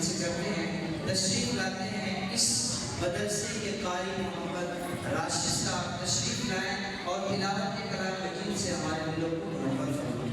से करते हैं, तशरीफ लाते हैं इस मदरसे के कारी मोहम्मद राशिद साहब तशरीफ लाएं और तिलावत कलाम मजीद से हमारे दिलों को मुनव्वर फरमाएं।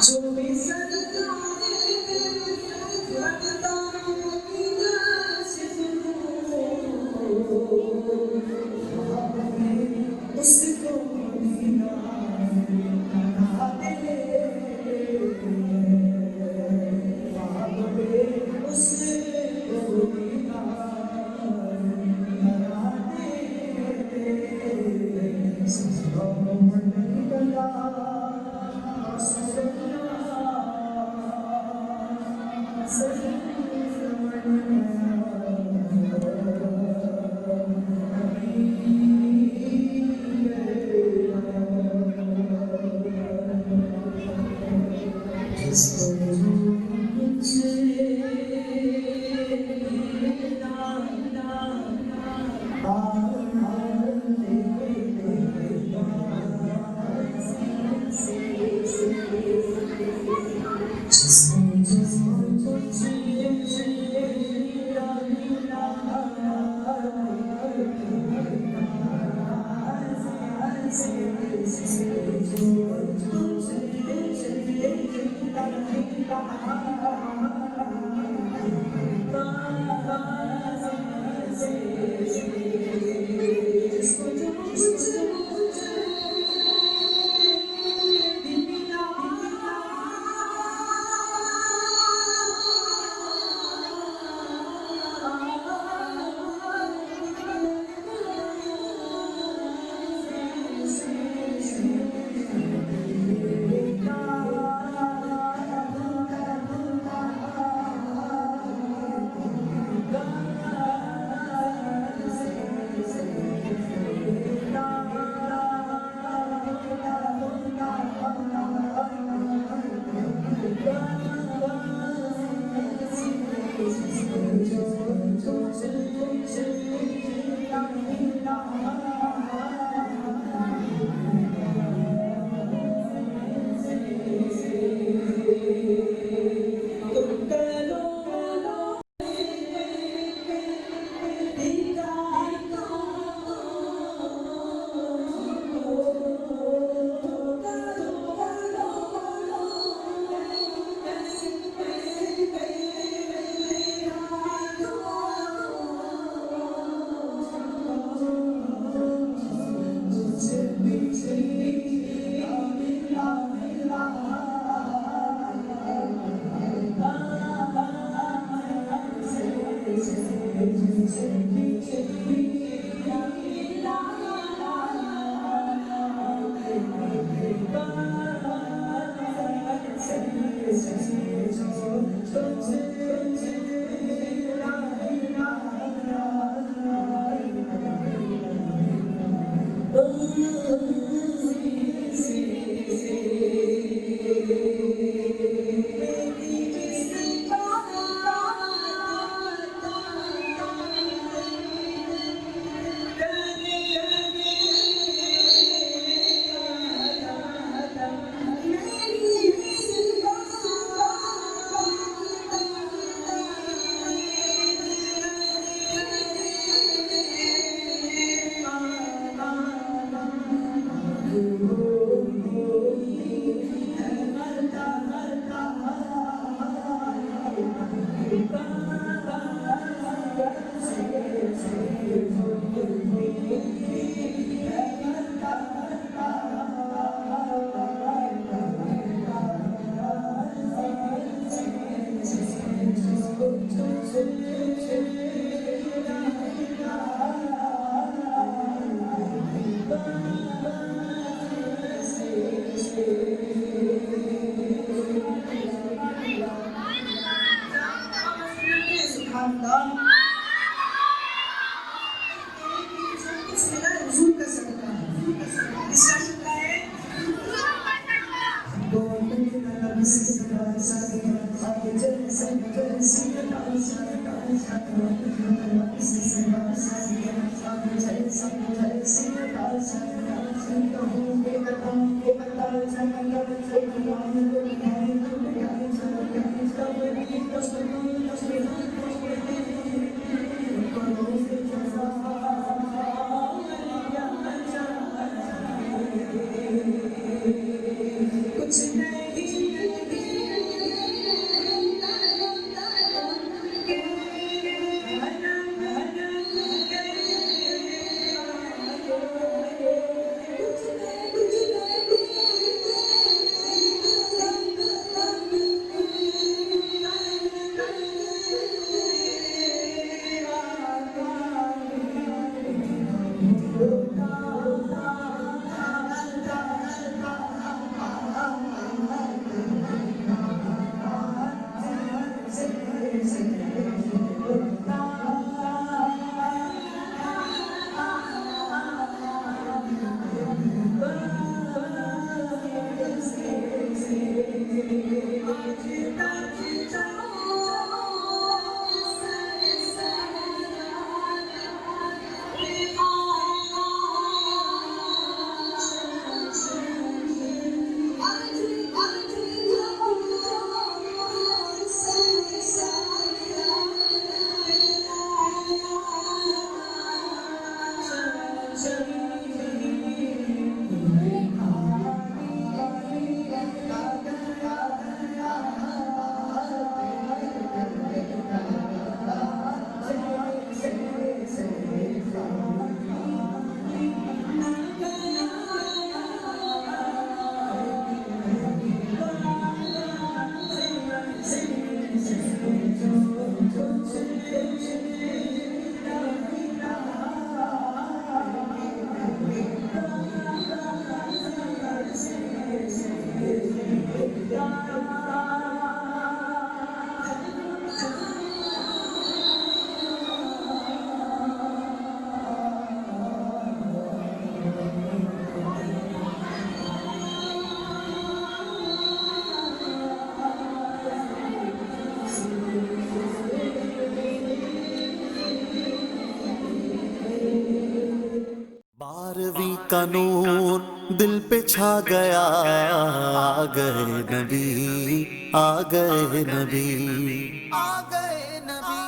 जो भी सरकारे रखता मीना से उसको मीना बना दे उसको मीना बना कुछ नहीं का नूर दिल पे छा गया, आ गए नबी, आ गए नबी, आ गए नबी।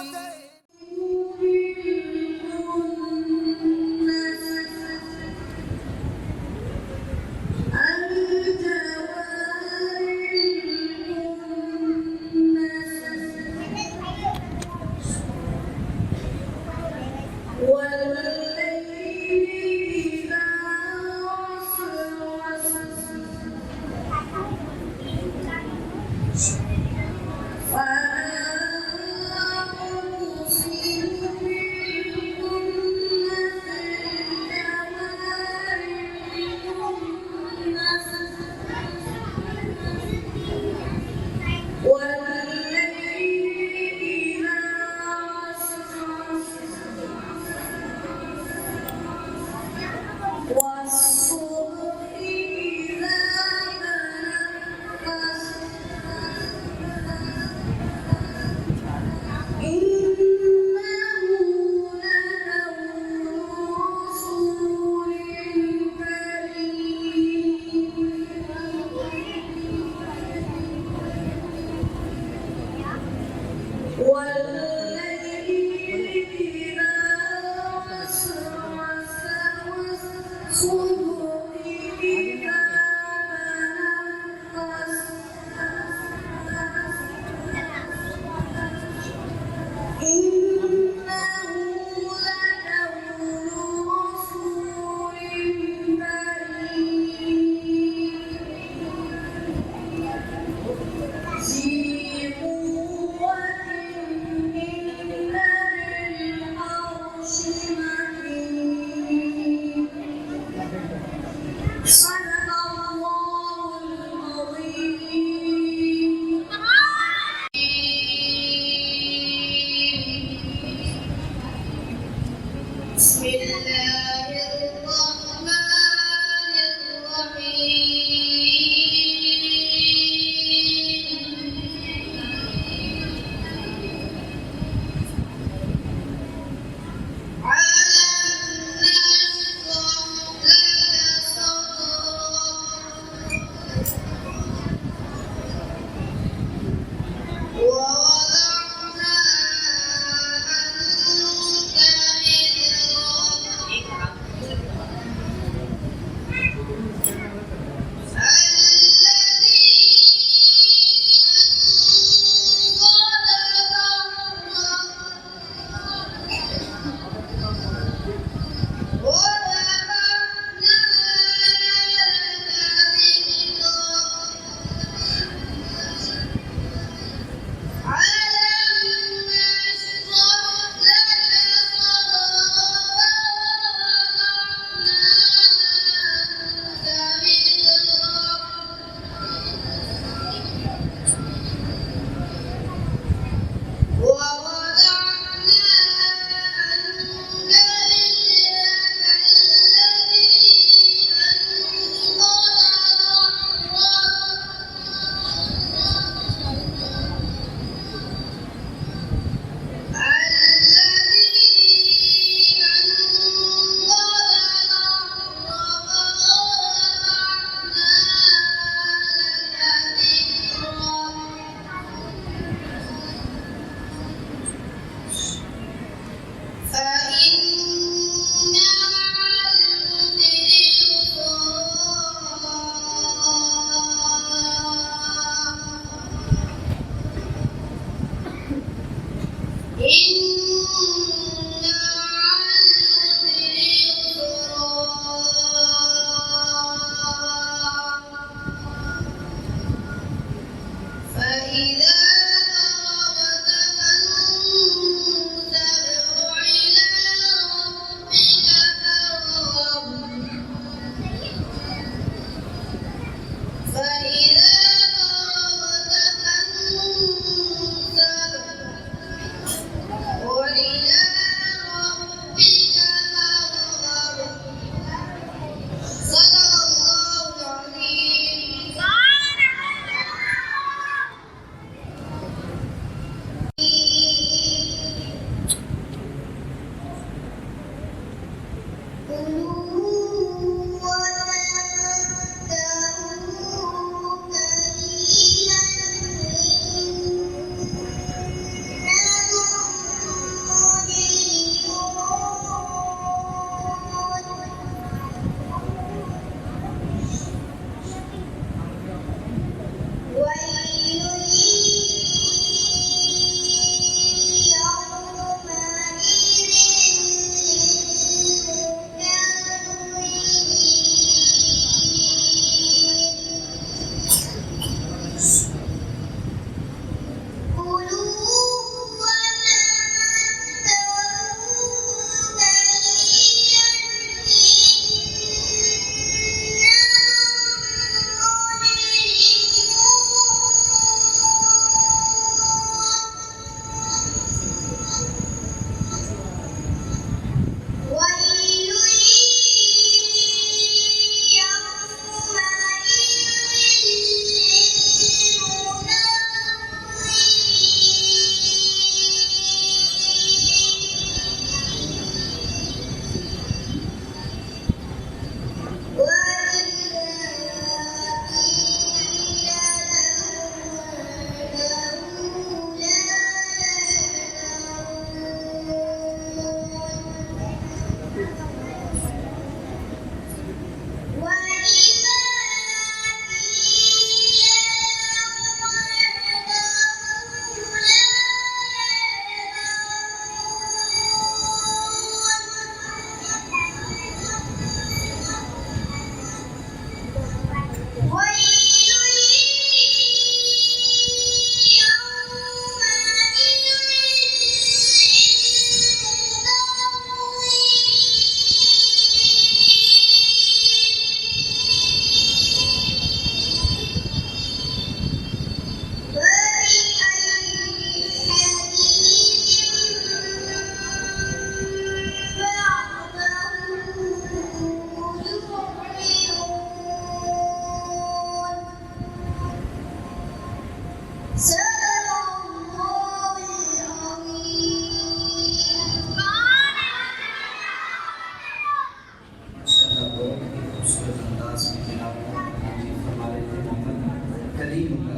करीम होगा।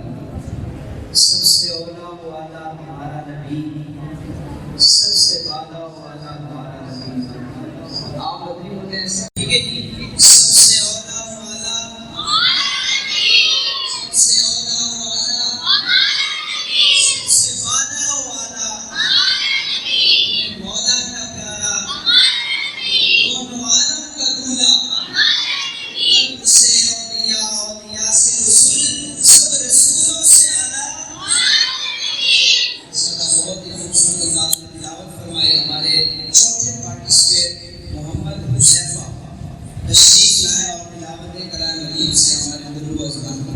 सबसे औला वाला हमारा नबी, सबसे वाला वाला हमारा नबी। आप अभी होते हैं ठीक है जी। सबसे औला वाला हमारा नबी, सबसे औला वाला हमारा नबी, सबसे वाला वाला हमारा नबी, मौला का प्यारा हमारा नबी, दोनों आलम का दूल्हा हमारा नबी, से औलिया औलिया से रसूल, सब रसूलों से आला हमारा नबी। सदा बहुत ही खूबसूरत अंदाज में तिलावत फरमाए हमारे चौथे पार्टिसिपेंट मोहम्मद हुसैफा तशरीफ लाए और तिलावत कलाम मजीद से हमारे गुरु अज़मान को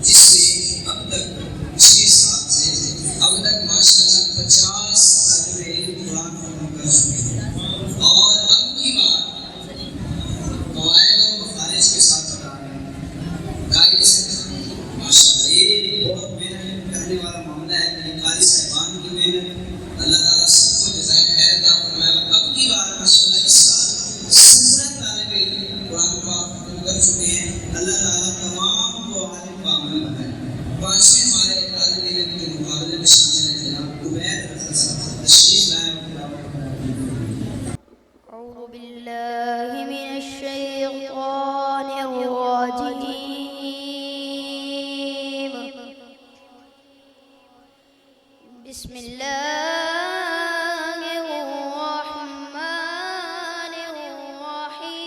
जिसमें अब तक 6 साल से अब तक माशाल्लाह 50 तालिबे इल्म कुरान खत्म कर चुके हैं और अब की बार कवायद और मखारिज के साथ बता रहे हैं कायदे से। माशाल्लाह ये बहुत मेहनत करने वाला मामला है। ये कारी साहिबान की मेहनत अल्लाह ताला सबको जज़ाए खैर अता फरमाए। अब की बार माशाल्लाह इस साल 17 तालिबे इल्म कुरान खत्म कर चुके हैं। अल्लाह ताला तमाम को आलिम व आमिल बनाए। पांचवें हमारे तालिबे इल्म के मुकाबले में शामिल हैं जनाब उबैद रज़ा साहब तशरीफ लाए और तिलावत करें। अऊज़ु बिल्लाहि मिनश शैतानिर रजीम। बिस्मिल्लाहिर रहमानिर रहीम।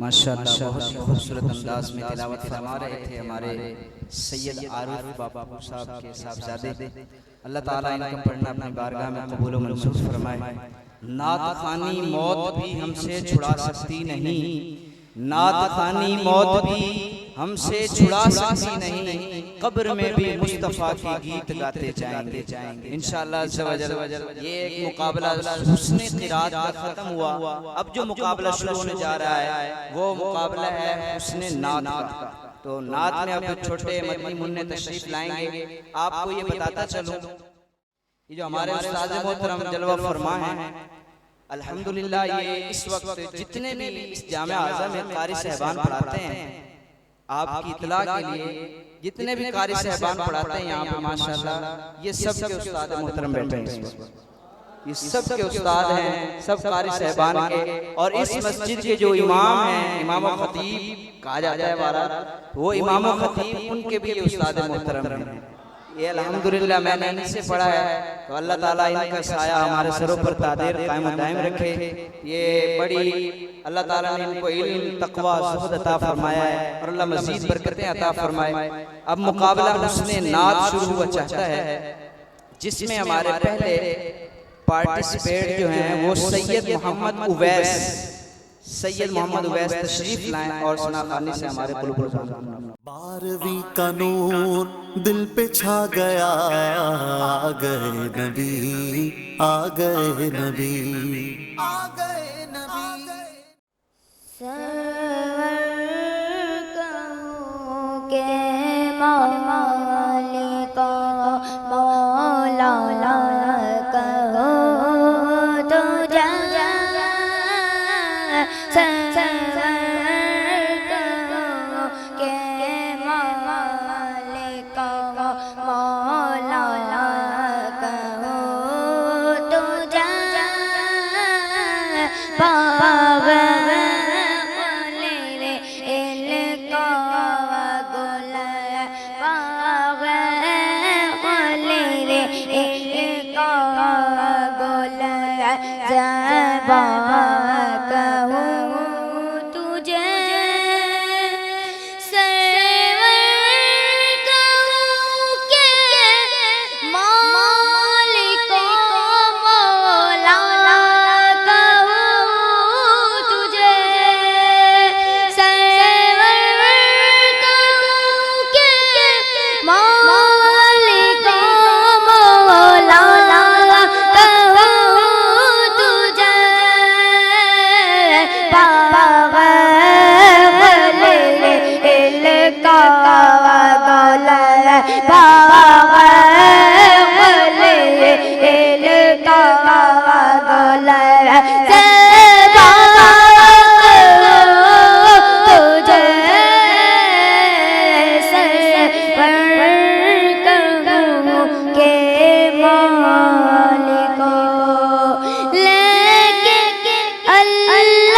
माशाअल्लाह बहुत ही खूबसूरत अंदाज में तिलावत फरमा रहे थे हमारे सैयद आरिफ बाबू साहब के साहबजादे। अल्लाह ताला इनका पढ़ना अपनी बारगाह में कबूल व मंजूर फरमाए। नात खानी मौत भी हमसे छुड़ा सकती नहीं, नात खानी मौत भी हमसे छुड़ा सकती नहीं, कब्र में भी मुस्तफ़ा के गीत गाते जाएंगे इंशाअल्लाह अज़्ज़ा वजल। ये एक मुकाबला हुस्न क़िरात का ख़त्म हुआ, अब जो मुकाबला शुरू होने जा रहा है वो मुकाबला है हुस्न नात का। तो नात में अब छोटे मदनी मुन्ने तशरीफ लाएंगे। आपको ये बताता चलूं, ये जो हमारे उस्ताद मोहतरम जलवा फरमा हैं, अल्हम्दुलिल्लाह ये इस वक्त जितने भी इस जामिया आज़म में कारी साहबान पढ़ाते हैं, आपकी इत्तला के लिए जितने भी कारी साहबान पढ़ाते हैं यहाँ पे माशाअल्लाह, ये सब के उस्ताद मोहतरम बैठे हैं, ये सब के उस्ताद हैं, सब कारी साहबान के। और इस मस्जिद के जो इमाम हैं, इमाम खतीब कहा जाता है हमारा, वो इमाम खतीब उनके भी ये उस्ताद मोहतरम हैं। ये अल्हम्दुलिल्लाह मैंने इनसे पढ़ा है, तो अल्लाह ताला इनका साया हमारे सरों पर तादेर कायम दायम रखे। ये बड़ी अल्लाह ताला ने इनको इल्म तक़वा ज़ुहद अता फरमाया है और अल्लाह मज़ीद बरकतें अता फरमाए। अब मुकाबला हुस्न नात शुरू हुआ चाहता है, जिसमें हमारे पहले पार्टिसिपेट जो हैं वो सैयद मोहम्मद उवैस तशरीफ लाएं और सुनाखानी से हमारे कुल। 12वीं का नूर दिल पे छा गया, आ गए नबी, आ गए नबी, आ गए नबी। सरवर कहूँ के मालिक मौला कहो तो जा, सरवर कहूँ के मालिक मौला कहो तो जा, Allah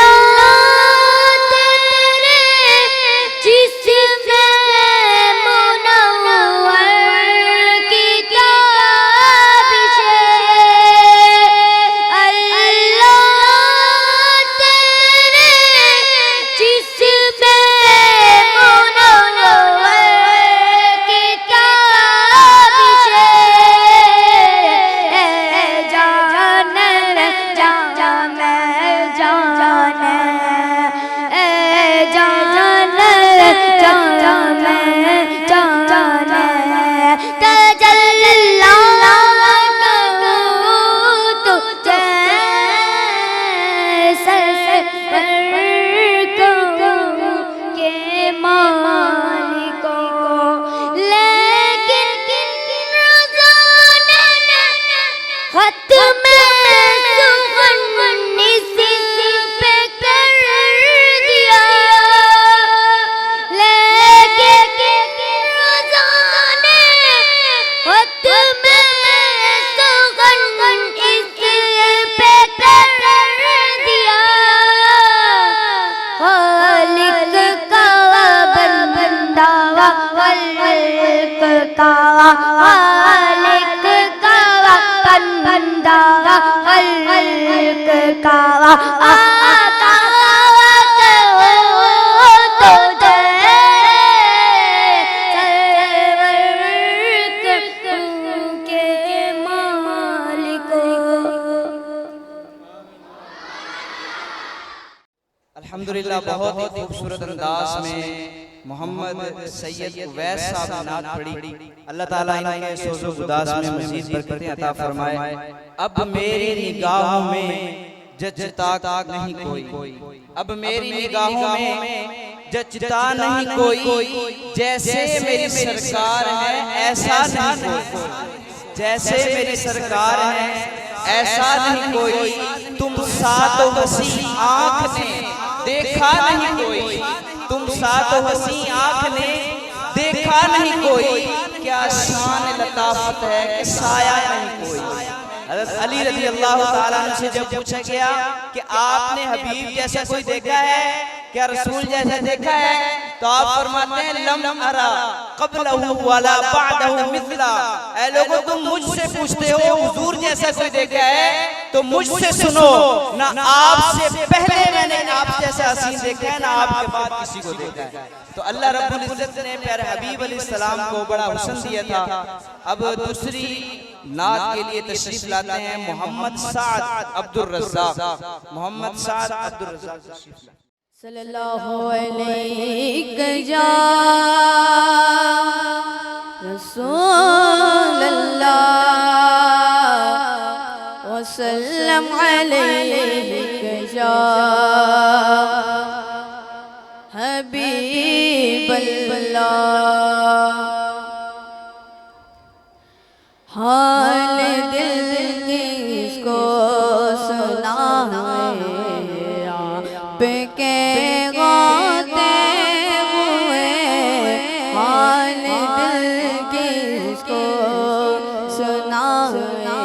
सुगन इसी पे कर दिया, लेके रोजाने वक्त में सुगन इसी पे कर दिया। खालिक का बंदा खल्क का, खालिक का बंदा खल्क का, आता तो दे सरवर के मालिको। अल्हम्दुलिल्लाह बहुत ही खूबसूरत अंदाज में मोहम्मद सैयद उवैस साहब ने नात पढ़ी। अल्लाह ताला इनके सोज़ो गुदास में मज़ीद बरकतें अता फरमाए। अब मेरी निगाहों में जचता नहीं कोई, अब मेरी निगाहों में जचता नहीं कोई, जैसे मेरी सरकार है ऐसा नहीं कोई, जैसे मेरी सरकार है ऐसा नहीं कोई, तुम साथ हंसी आँख ने देखा नहीं कोई, तुम साथ हंसी आँख ने देखा नहीं कोई, क्या शान लताफत है कि साया नहीं कोई। हज़रत अली रज़ी अल्लाह ताला अन्हु से जब पूछा गया कि आपने हबीब जैसा कोई देखा है, क्या रसूल जैसा देखा है, तो आप फरमाते हैं लम अरा क़ब्लहु वला बअदहु मिथला। ऐ लोगों तुम मुझसे पूछते हो हुजूर जैसा कोई देखा है, तो मुझसे सुनो ना आपसे पहले मैंने आप जैसा हसीन देखा है, ना आपके बाद किसी को देखा है। तो अल्लाह रब्बुल इज्जत ने प्यारे हबीब अलैहिस्सलाम को बड़ा हुस्न दिया था। अब दूसरी नात के लिए तशरीफ लाते हैं मोहम्मद साद अब्दुल रज़्ज़ाक। मोहम्मद साद अब्दुल रज़्ज़ाक सल्लल्लाहु अलैहि या रसूल अल्लाह वसल्लम अलैहि या हबीब अल्लाह। हाल दिल किसको सुनाए आप के गाते हुए, हाल दिल किसको सुनाए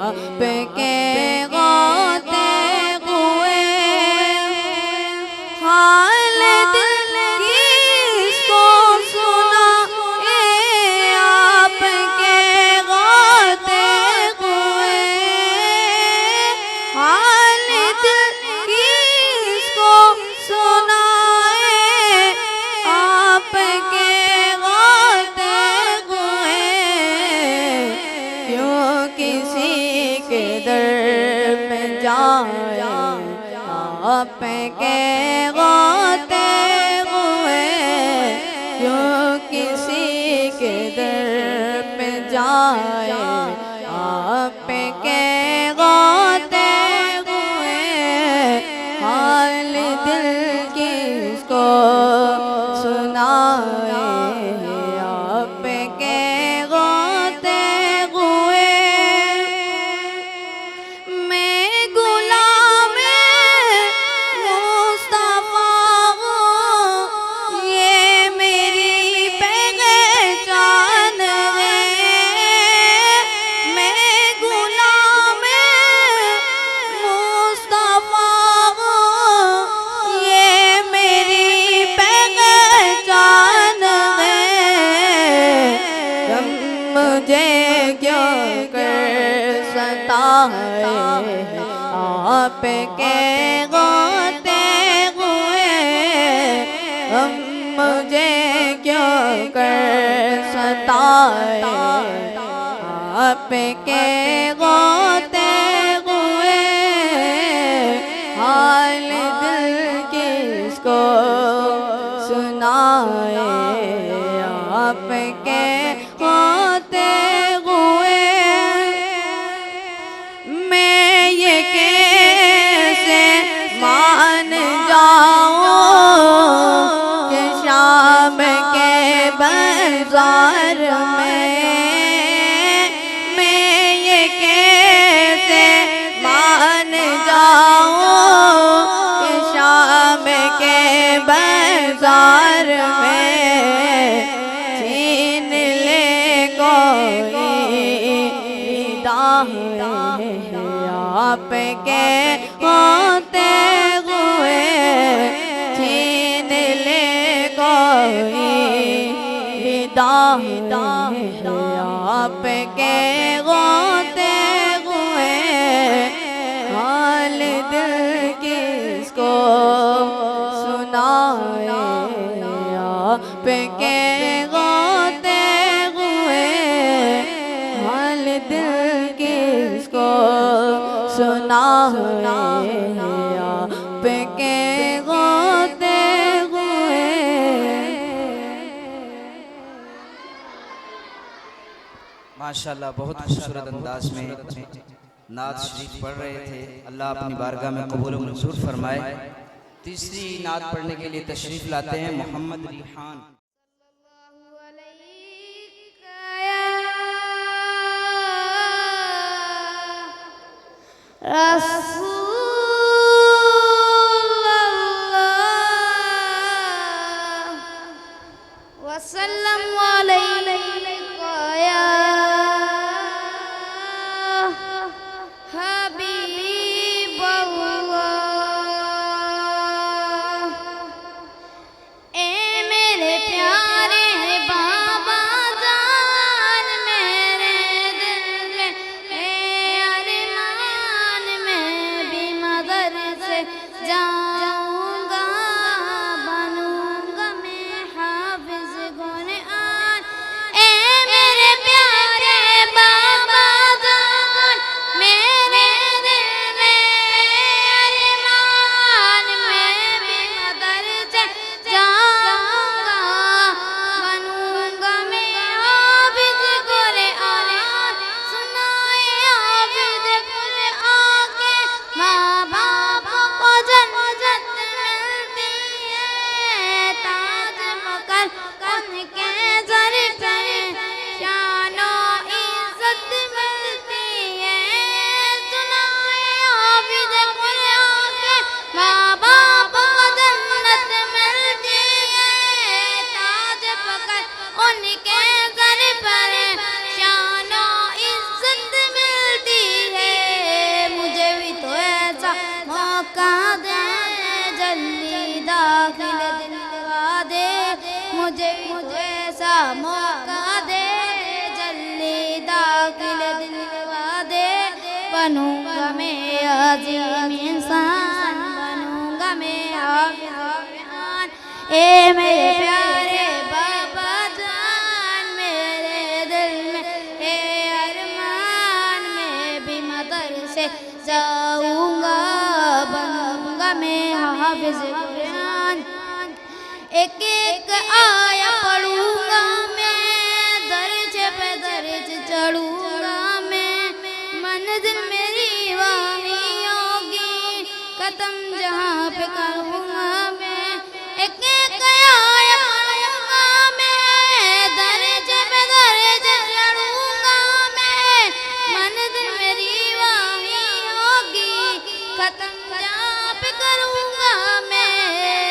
आप के गाते हुए, हाल दिल किसको सुनाए आप के गाते हुए, हाल दिल किसको सुनाए आप के गाते हुए, क्यों किसी के दर पे जाए आप के गाते हुए, क्यों किसी के दर पे जाए आप के गाते हुए, हाल दिल किसको सुनाए आप के गाते हुए। मैं गुलाम मुस्तफा हूँ, ये मेरी पहचान है। मैं गुलाम मुस्तफा हूँ, ये मेरी पहचान है। तुम मुझे क्यों कर सताए आप के गाते हुए, हम मुझे क्यों कर सताए आप के गाते हुए, हाल दिल किसको सुनाए आप के गाते हुए। मैं ये कैसे मान जाऊं कि शाम के बाजार में, मैं ये कैसे आपके होते हुए छीन ले कोई हिदायत आपके होते हुए हाल दिल किसको सुनाए आपके होते हुए हाल दिल किसको सुनाए आपके होते हुए। माशाल्लाह बहुत खूबसूरत अंदाज में नात शरीफ पढ़ रहे थे। अल्लाह अपनी बारगाह में कबूल व मंजूर फरमाए। तीसरी नात पढ़ने के लिए तशरीफ लाते हैं मोहम्मद रिहान। मुझे ऐसा मौका दे, जल्दी दाखिल दिलवा दे। बनूंगा मैं अजीम इंसान, बनूंगा मैं आबिद। ए मेरे प्यारे बाबा जान, मेरे दिल में ए अरमान, मैं भी मदरसे जाऊंगा, बनूंगा मैं हाफिज कुरान। एक एक आया पढ़ूंगा मैं, दर्ज पे दर्ज चढ़ूंगा मैं। मंजिल मेरी वही होगी, कदम जहाँ पे करूंगा मैं। एक एक आया पढ़ूंगा मैं, दर्ज पे दर्ज चढ़ूंगा मैं। मंजिल मेरी वही होगी, कदम जहाँ पे करूंगा मैं।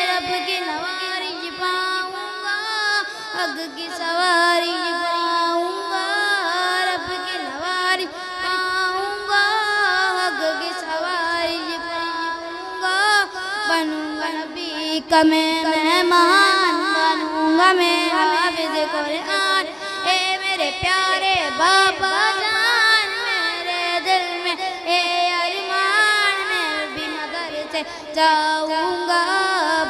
रब की नवारिश पाऊंगा, हक की सवारी पाऊंगा। रब की नवारिश पाऊंगा, हक की सवारी पाऊंगा। बनूंगा नबी का मैं मेहमान, बनूंगा मैं हाफिज कुरान। ए मेरे प्यारे बाबा जान, मेरे दिल में ए अरमान, मैं भी मदरसे जाऊंगा,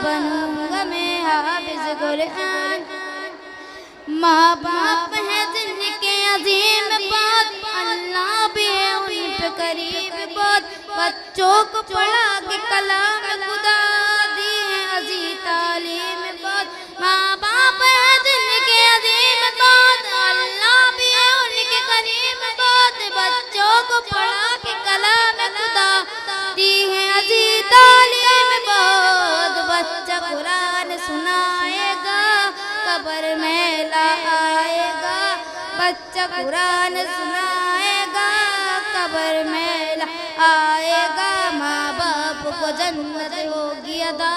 बनूंगा मैं हाफिज कुरान। माँ बाप है जिनके अजीम बात, अल्लाह भी है उन पे करीब बहुत। बच्चों को पढ़ा के कलाम खुदा दी है अजीम तालीम बहुत। माँ बाप है जिनके अजीम बात, अल्लाह भी है उनके करीब बहुत। बच्चों को पढ़ा के कलाम खुदा दी है अजीम तालीम बहुत। बच्चा कुरान सुनाएगा, कब्र में लाएगा। बच्चा कुरान सुनाएगा, कब्र में लाएगा। माँ बाप को जन्नत होगी अदा,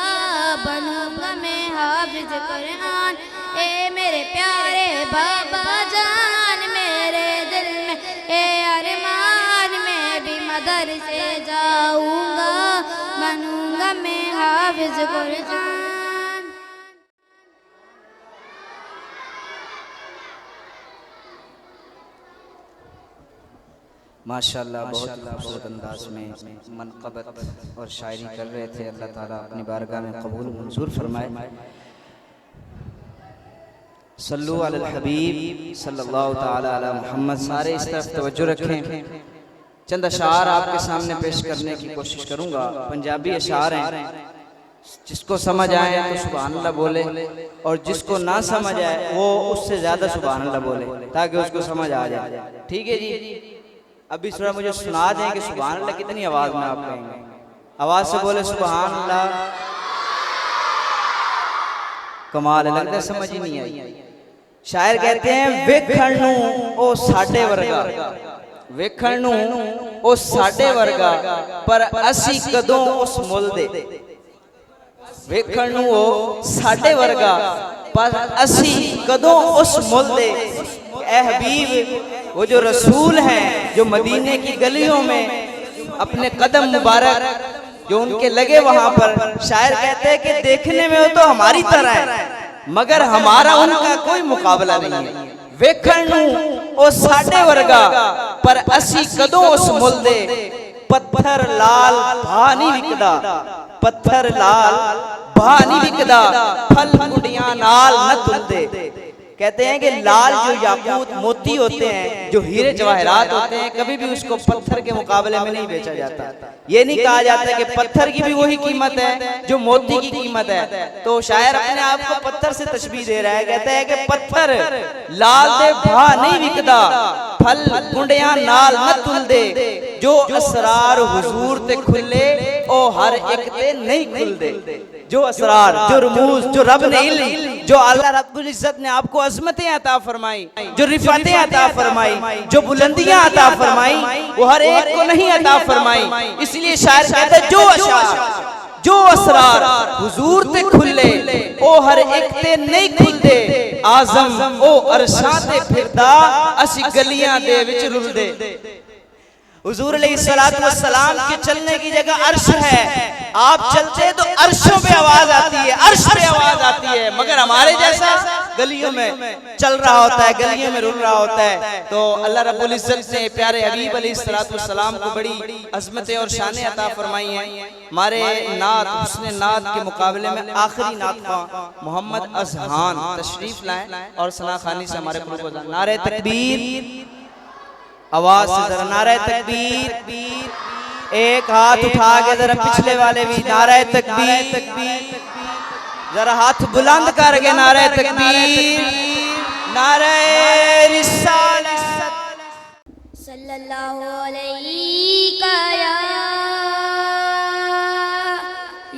बनूंगा मैं हाफिज कुरान। ए मेरे प्यारे बाबा जान, मेरे दिल में ए अरमान, मैं भी मदरसे जाऊंगा, बनूंगा मैं हाफिज कुरान। माशाअल्लाह बहुत खूबसूरत अंदाज में मनक़बत और शायरी कर रहे थे। अल्लाह ताला अपनी बारगाह में कबूल मंजूर फरमाए। सल्लु अलल हबीब सल्लल्लाहु ताला अला मुहम्मद। सारे इस तरफ तवज्जो रखें। चंद अशार आपके सामने पेश करने की कोशिश करूंगा। पंजाबी अशार हैं, जिसको समझ आए तो सुभान अल्लाह बोले, और जिसको ना समझ आए वो उससे ज़्यादा सुभान अल्लाह बोले, ताकि उसको समझ आ जाए। ठीक है जी। अभी थोड़ा मुझे सुना दें कि सुभान अल्लाह कितनी आवाज़ में आप कहेंगे। आवाज़ से बोले सुभान अल्लाह। कमाल है, लगता है समझ ही नहीं आई। शायर कहते हैं वेखण नूं ओ साडे वर्गा, वेखण नूं ओ साडे वर्गा, पर असी कदों उस मुल दे। वेखण नूं ओ साडे वर्गा, पर असी कदों उस मुल दे। ए हबीब, वो जो रसूल हैं जो मदीने की गलियों में अपने कदम मुबारक जो उनके लगे वहां पर, शायर कहते हैं कि देखने में वो तो हमारी तरह है, मगर हमारा उनका कोई मुकाबला नहीं है। वेखण नूं ओ साडे वर्गा, पर असी कदों उस मुल दे। पत्थर लाल भा नहीं विकदा, पत्थर लाल भा नहीं विकदा, फल कुड़ियां नाल न तुलदे। कहते हैं कि लाल जो याकूत मोती होते हैं, जो हीरे जवाहरात होते हैं, कभी भी उसको पत्थर के मुकाबले में नहीं बेचा जाता। ये नहीं कहा जाता कि पत्थर की भी वही कीमत है जो मोती की कीमत है। तो शायर अपने आप को पत्थर से तशबीह दे रहा है। कहते हैं कि पत्थर लाल दे भा नहीं विकदा, फल कुंडियां नाल न तुलदे। जो असरार हुजूर ते खुले ओ हर एक ते नहीं खुलदे। जो असरार, जो रमूज, जो रब ने इल्म, जो अल्लाह रब्बुल इज्जत ने आपको अज़मतें अता फरमाई, जो रिफ़ातें अता फरमाई, जो बुलंदियां अता फरमाई, वो हर एक को नहीं अता फरमाई। इसलिए शायर कहता है जो अशार, जो असरार हुजूर ते खुले ओ हर एक ते नहीं खुलदे। आज़म ओ अरशां ते फिरदा, असी गलियां दे विच रुलदे। हुजूर अलैहिस्सलातु वस्सलाम के चलने की जगह अर्श है। आप चलते तो अर्शों पे आवाज आती है, अर्श पे आवाज आती है, मगर हमारे जैसा गलियों में चल रहा होता है, गलियों में रुल रहा होता है। तो अल्लाह रब्बुल इज्जत ने प्यारे हबीब अलैहिस्सलातु वस्सलाम को बड़ी अज़मतें और शानें अता फरमाई हैं। हमारे नात हुस्ने नात के मुकाबले में आखिरी नात का मोहम्मद अज़हान तशरीफ लाएं और सना खानी से हमारे ग्रुप को नारे तकबीर, आवाज से जरा नारे तकबीर। एक हाथ उठा के जरा पिछले वाले भी नारे तकबीर, जरा हाथ बुलंद करके नारे तकबीर, नारे रिसालत। सल्लल्लाहु अलैका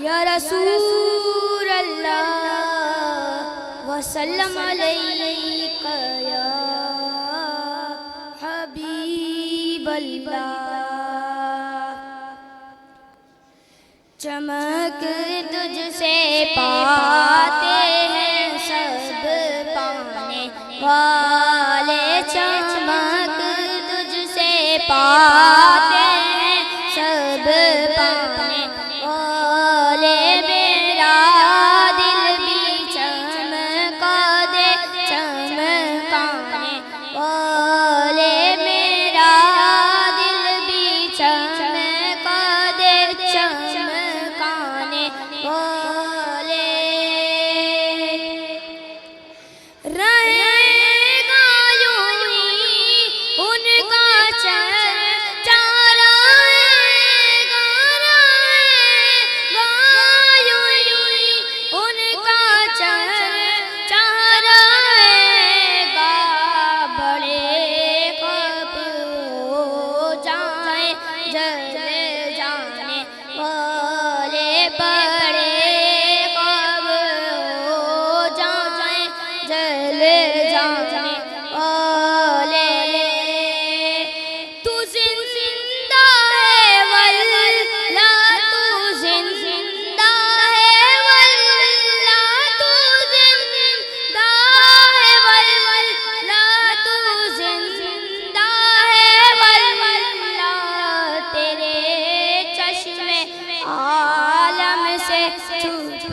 या रसूल अल्लाह, वसल्लम अलैका या हबीब अल्लाह। चमक तुझसे पाते हैं सब पाने वाले, चमक तुझसे पाते हैं सब पाने वाले। मेरा दिल भी चमका दे चमकाने वाले, मेरा दिल भी चमका दे चमकाने वाले। रहेगा यूं ही उनका चर्चा, रहेगा यूं ही उनका चर्चा रहेगा। बड़े कब हो जाए जल जाने वाले, बड़े कब हो जाए जल जाने वाले। तू जिंदा है वल्ला, तू जिंदा है वल्ला, तू जिंदा है वल्ला, तू जिंदा है वल्ला। आलम से छुप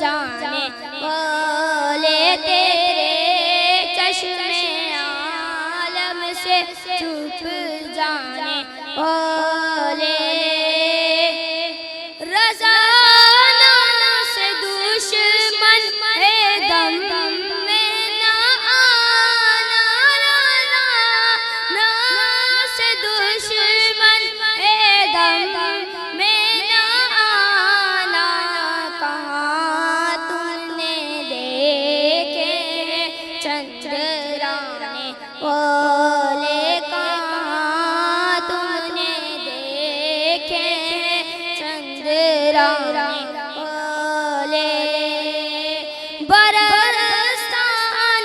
जाने वाले तेरे चश्मे आलम से छुप जाने वाले रज़ाना से दुश्मन है दम में ना आना रज़ाना से दुश्मन है दम में ना आना कहाँ तुमने देखे चंद्राने वाले कहाँ तुमने देखे चंद्राने वाले बरसता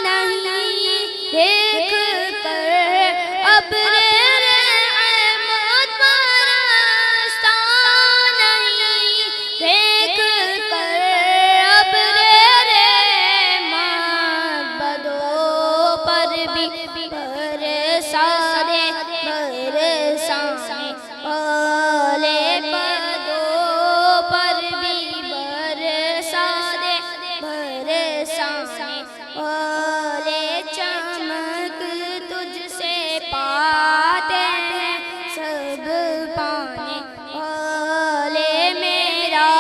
नहीं देख कर अब्रे रहमत बरसता नहीं देख कर अब्रे रहमत बदों पर भी बरसा दे बरसाने वाले बदों पर भी बरसा दे बरसाने वाले चमक तुझसे पाते हैं सब पाने वाले मेरा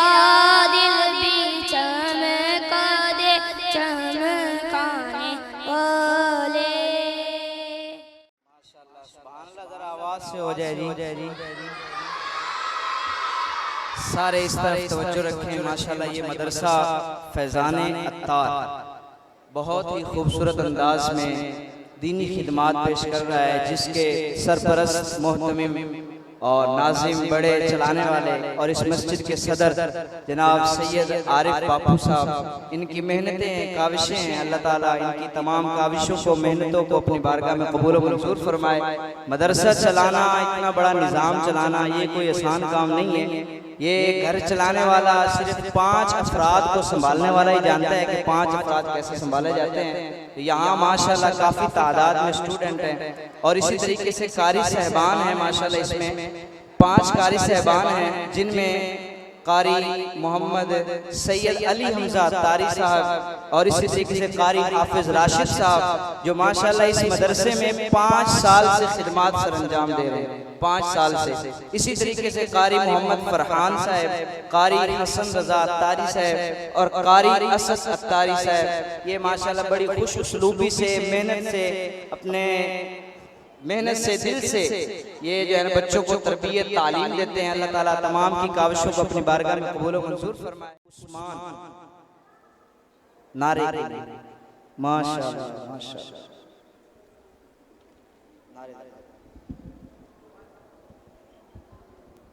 दिल भी चमका दे चमकाने वाले जरा आवाज से हो जाए जी। सारे इस तरफ तवज्जो रखें। माशाल्लाह ये मदरसा फैज़ाने अत्तार बहुत ही खूबसूरत अंदाज में दीनी खिदमात पेश कर रहा है, जिसके सरपरस्त मोहतमिम और नाजिम बड़े चलाने वाले और इस मस्जिद के सदर जनाब सैयद आरिफ बापू साहब, इनकी मेहनतें काविशें हैं, अल्लाह ताला इनकी तमाम काविशों को मेहनतों को अपनी बारगाह में कबूल व मंजूर फरमाए। मदरसा चलाना, इतना बड़ा निज़ाम चलाना ये कोई आसान काम नहीं है। ये घर चलाने वाला सिर्फ 5 अफराद को संभालने वाला ही जानता है कि 5 अफराद कैसे संभाले जाते हैं। तो यहाँ माशाल्लाह काफ़ी तादाद में स्टूडेंट हैं और इसी तरीके से कारी साहबान हैं। माशाल्लाह इसमें 5 कारी साहबान हैं, जिनमें कारी मोहम्मद सैयद अली हमजा तारी साहब और इसी तरीके से कारी हाफिज राशिद साहब, जो माशाल्लाह इस मदरसे में 5 साल से खिदमत सर अंजाम दे रहे हैं, 5 साल से। इसी तरीके से कारी मोहम्मद फरहान साहब, कारी हसन रजा तारी साहब और कारी असद अत्तारी साहब, ये माशाल्लाह बड़ी खुश उसलूबी से मेहनत से अपने मेहनत से दिल से ये जो है बच्चों को तरबियत तालीम देते हैं। अल्लाह ताला तमाम की काविशों को अपनी बारगाह में कबूल व मंजूर फरमाए। उस्मान नारे माशाअल्लाह माशाअल्लाह।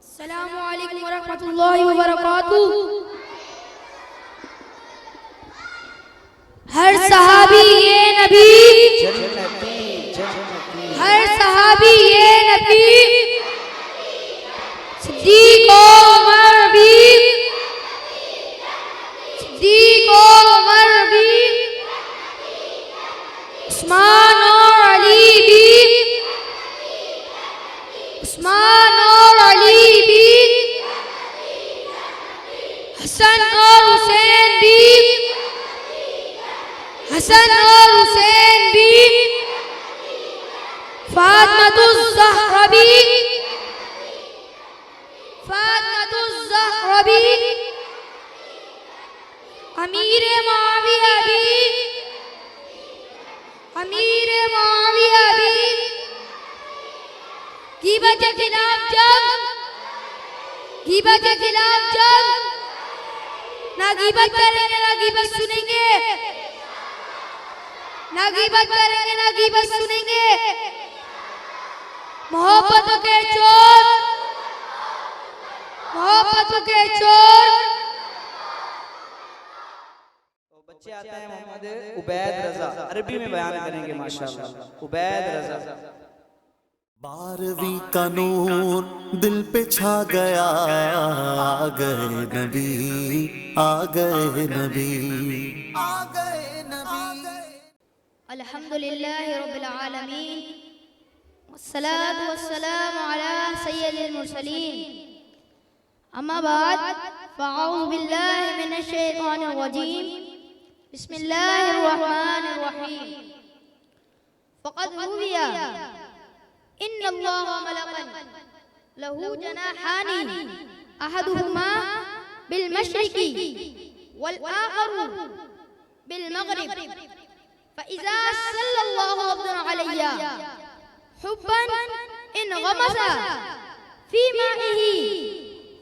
अस्सलामु अलैकुम व रहमतुल्लाहि व बरकातुहू। हर सहाबी ये नबी, हर सहाबी ये नबी, सिद्दीक उमर भी, सिद्दीक उमर भी, उस्मान और अली भी, उस्मान और अली भी, हसन और हुसैन भी, हसन और हुसैन भी, फातिमातुज़ ज़हरा भी, फातिमातुज़ ज़हरा भी, अमीर मुआविया भी, अमीर मुआविया भी, ग़ीबत के खिलाफ जंग, ग़ीबत के खिलाफ जंग, ना ग़ीबत करेंगे ना ग़ीबत सुनेंगे, ना ग़ीबत करेंगे ना ग़ीबत सुनेंगे। मोहब्बतों के चोर, मोहब्बतों के चोर। तो बच्चे आते हैं मोहम्मद उबैद रजा, अरबी में बयान करेंगे माशाअल्लाह। उबैद रजा। 12वीं का नूर दिल पे छा गया, आ गए नबी, आ गए नबी, आ गए नबी। अल्हम्दुलिल्लाहि रब्बिल आलमीन, वस्सलातु वस्सलामु अला सय्यिदिल मुरसलीन। अम्मा बाद फ़अऊज़ु बिल्लाहि मिनश शैतानिर रजीम बिस्मिल्लाहिर रहमानिर रहीम फ़क़द रुविया इन्नल्लाह व मलकन लहू जनाहानी अहदुहुमा बिल मशरिक़ी वल आखरु बिल मग़रिब फ़इज़ा सल्लल्लाहु अलैहि हुब्बन इन गमसा फी माइही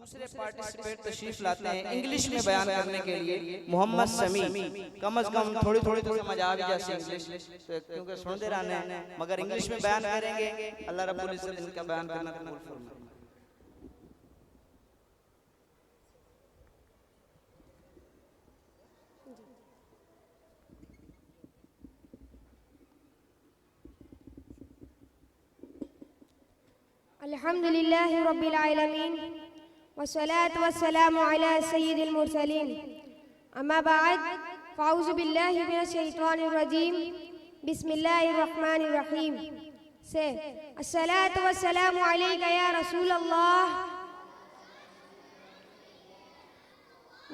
दूसरे पार्टिसिपेट तशरीफ लाते हैं इंग्लिश में बयान करने के लिए मोहम्मद समी कम से कम थोड़ी थोड़ी तो समझ आ भी जैसे इंग्लिश क्योंकि सुनते रहने हैं मगर इंग्लिश में बयान करेंगे अल्लाह रब्बुल इज्जत इनका बयान करना कबूल फरमाए. अल्हम्दुलिल्लाहि रब्बिल आलमीन वस्सलातु वस्सलामु अला सय्यिदिल मुरसलीन अम्मा बाद फ़ाऊज़ु बिल्लाहि मिनश शैतानिर रजीम बिस्मिल्लाहिर रहमानिर रहीम से अस्सलातु वस्सलामु अलैका या रसूल अल्लाह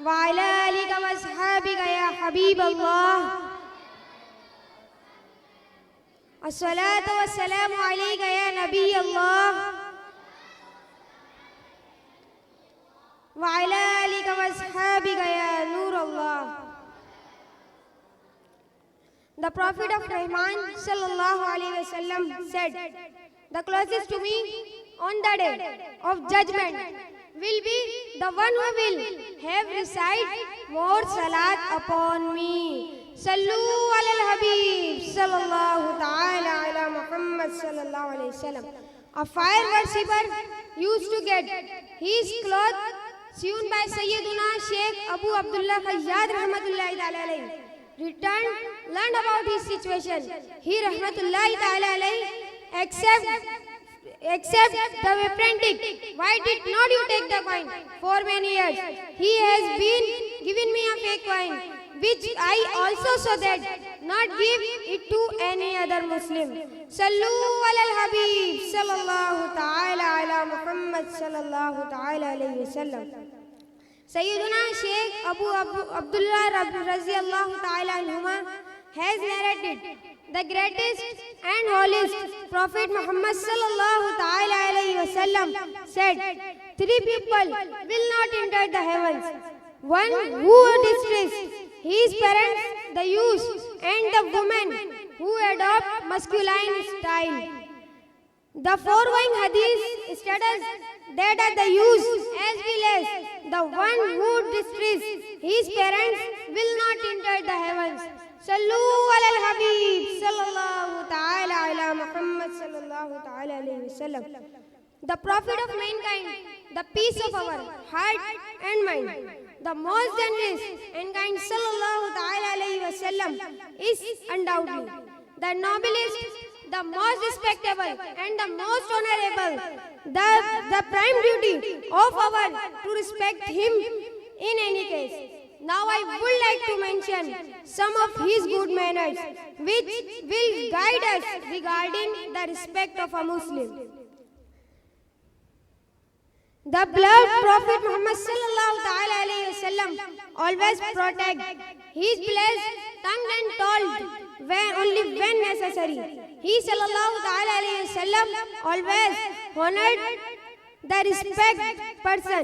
व अला आलिका व अस्हाबिका या हबीब अल्लाह अस्सलातु वस्सलामु अलैका या नबी अल्लाह व अला आलिका व अस्हाबिका या नूर अल्लाह। The Prophet of Rahman sallallahu alaihi wasallam said, "The closest to me on the day of judgment will be the one who will have recite more salat upon me. Sallu ala al-Habib sallallahu ta'ala ala Muhammad sallallahu alaihi wasallam." A fire worshipper used to get his cloth sewn by Sayyiduna Sheikh Abu Abdullah Khayyad rahmatullahi ta'ala alayhi. Returned, learned about his situation. He rahmatullahi ta'ala alayhi accept the apprentice. Why did not you take the coin? For many years he has been giving me a fake coin, which I also saw that not give it to any other Muslim. Sallu ala al-Habib sallallahu ta'ala ala Muhammad sallallahu ta'ala alayhi wasallam. Sayyiduna Sheikh Abu Abdullah Raziyallahu ta'ala anhuma has narrated, the greatest and holiest Prophet Muhammad sallallahu ta'ala alayhi wasallam said, three people will not enter the heavens. One who disgraces his parents, the youth, and the woman who adopt masculine style. The foregoing hadith states that the youth as well as the one who disgraces his parents will not enter the heavens. Sallu ala al-Habib sallallahu ta'ala ala Muhammad sallallahu ta'ala alayhi wasallam. The Prophet of mankind, the peace of our heart and mind, the most generous and kind sallallahu ta'ala alayhi wasallam is undoubtedly the noblest, the most respectable and the most honorable. The prime duty of our to respect him in any case. Now I would like to mention some of his good manners which will guide us regarding the respect of a Muslim. The beloved Prophet Muhammad sallallahu ta'ala alayhi wasallam always protect his blessed tongue and told only when necessary. He sallallahu ta'ala alayhi wasallam always honored the respect person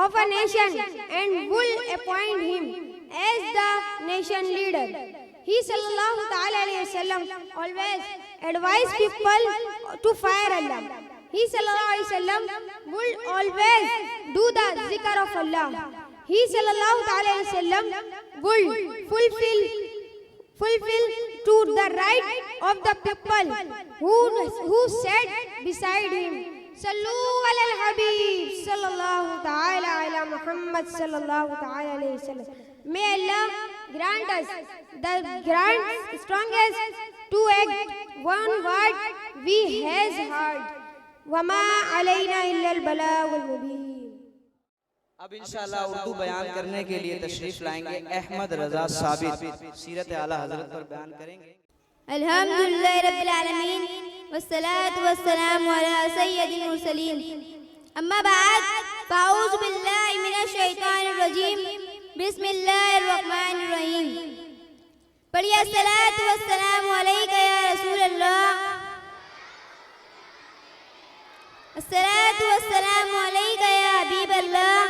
of a nation and will appoint him as the nation leader. He sallallahu ta'ala alayhi wasallam always advised people to fear Allah. He sallallahu alayhi wasallam would always do the zikr of Allah. He sallallahu ta'ala alayhi wasallam would fulfill to the right of the people who sat beside him. Sallu ala al-Habib sallallahu ta'ala ala Muhammad sallallahu ta'ala alayhi wasallam. May Allah grant us the strongest to act one word we has heard. वमा अलैना इल्लल बलागुल मुबीन। अब इंशाअल्लाह उर्दू बयान करने के लिए तशरीफ लाएंगे अहमद रजा साबित, सीरत आला हजरत पर बयान करेंगे। अल्हम्दुलिल्लाहि रब्बिल आलमीन वस्सलातु वस्सलामु अला सय्यिदिल मुरसलीन अम्मा बाद फ़ाऊज़ु बिल्लाहि मिनश शैतानिर रजीम बिस्मिल्लाहिर रहमानिर रहीम। पढ़िए अस्सलातु वस्सलामु अलैका या रसूल अल्लाह, अस्सलातु वस्सलामु अलैका या हबीब अल्लाह,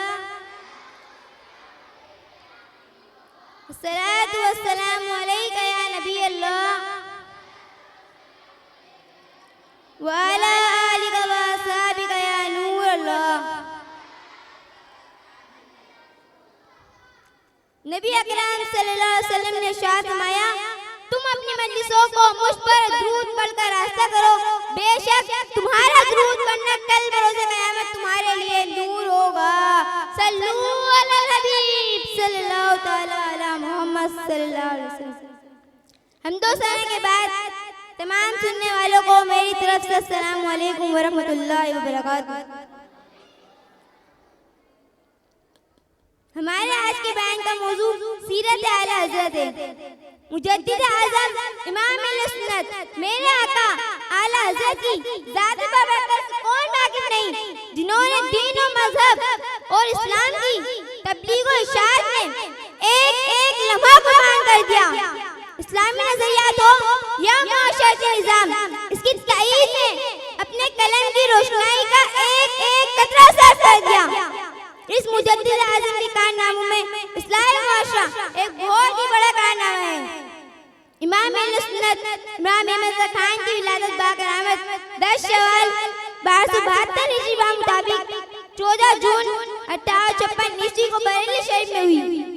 अस्सलातु वस्सलामु अलैका या नबी अल्लाह व अला आलिका व अस्हाबिका या नूर अल्लाह। नबी अकरम सल्लल्लाहु अलैहि वसल्लम ने इरशाद फरमाया, तुम अपनी मजलिसों को मुझ पर दुरूद पढ़कर रास्ता करो, बेशक तुम्हारा दुरूद पढ़ना कल बरोज़े क़यामत तुम्हारे लिए नूर होगा। सल्लू अलल हबीब सल्लल्लाहु तआला अला मोहम्मद सल्लल्लाहु अलैहि वसल्लम। हम दो समय के बाद तमाम सुनने वालों को मेरी तरफ से अस्सलाम वालेकुम वरहमतुल्लाहि वबरकातुहू। हमारे आज के बयान का मौजू सीरत आला हज़रत है। मुजद्दिद आज़म इमाम अहले सुन्नत मेरे आका आला हज़रत की ज़ात बाबरकत से कौन वाकिफ नहीं, जिन्होंने दीन और मजहब और इस्लाम की तबलीग और इशाअत में एक एक लम्हा कुर्बान कर दिया। इस्लामी नजरियात हो या माशरती निज़ाम, इसकी ताईद में अपने कलम की रोशनाई का एक एक कतरा सर्फ कर दिया। इस मुजद्दिद आज़म के कारनामों में इस्लामी माशरा एक बहुत ही बड़ा कारनामा है। इमाम अहले सुन्नत इमाम अहमद रज़ा खान की विलादत बाकरामत 10 शवाल 1272 हिजरी के मुताबिक 14 जून 1856 ईस्वी को बरेली शरीफ में हुई।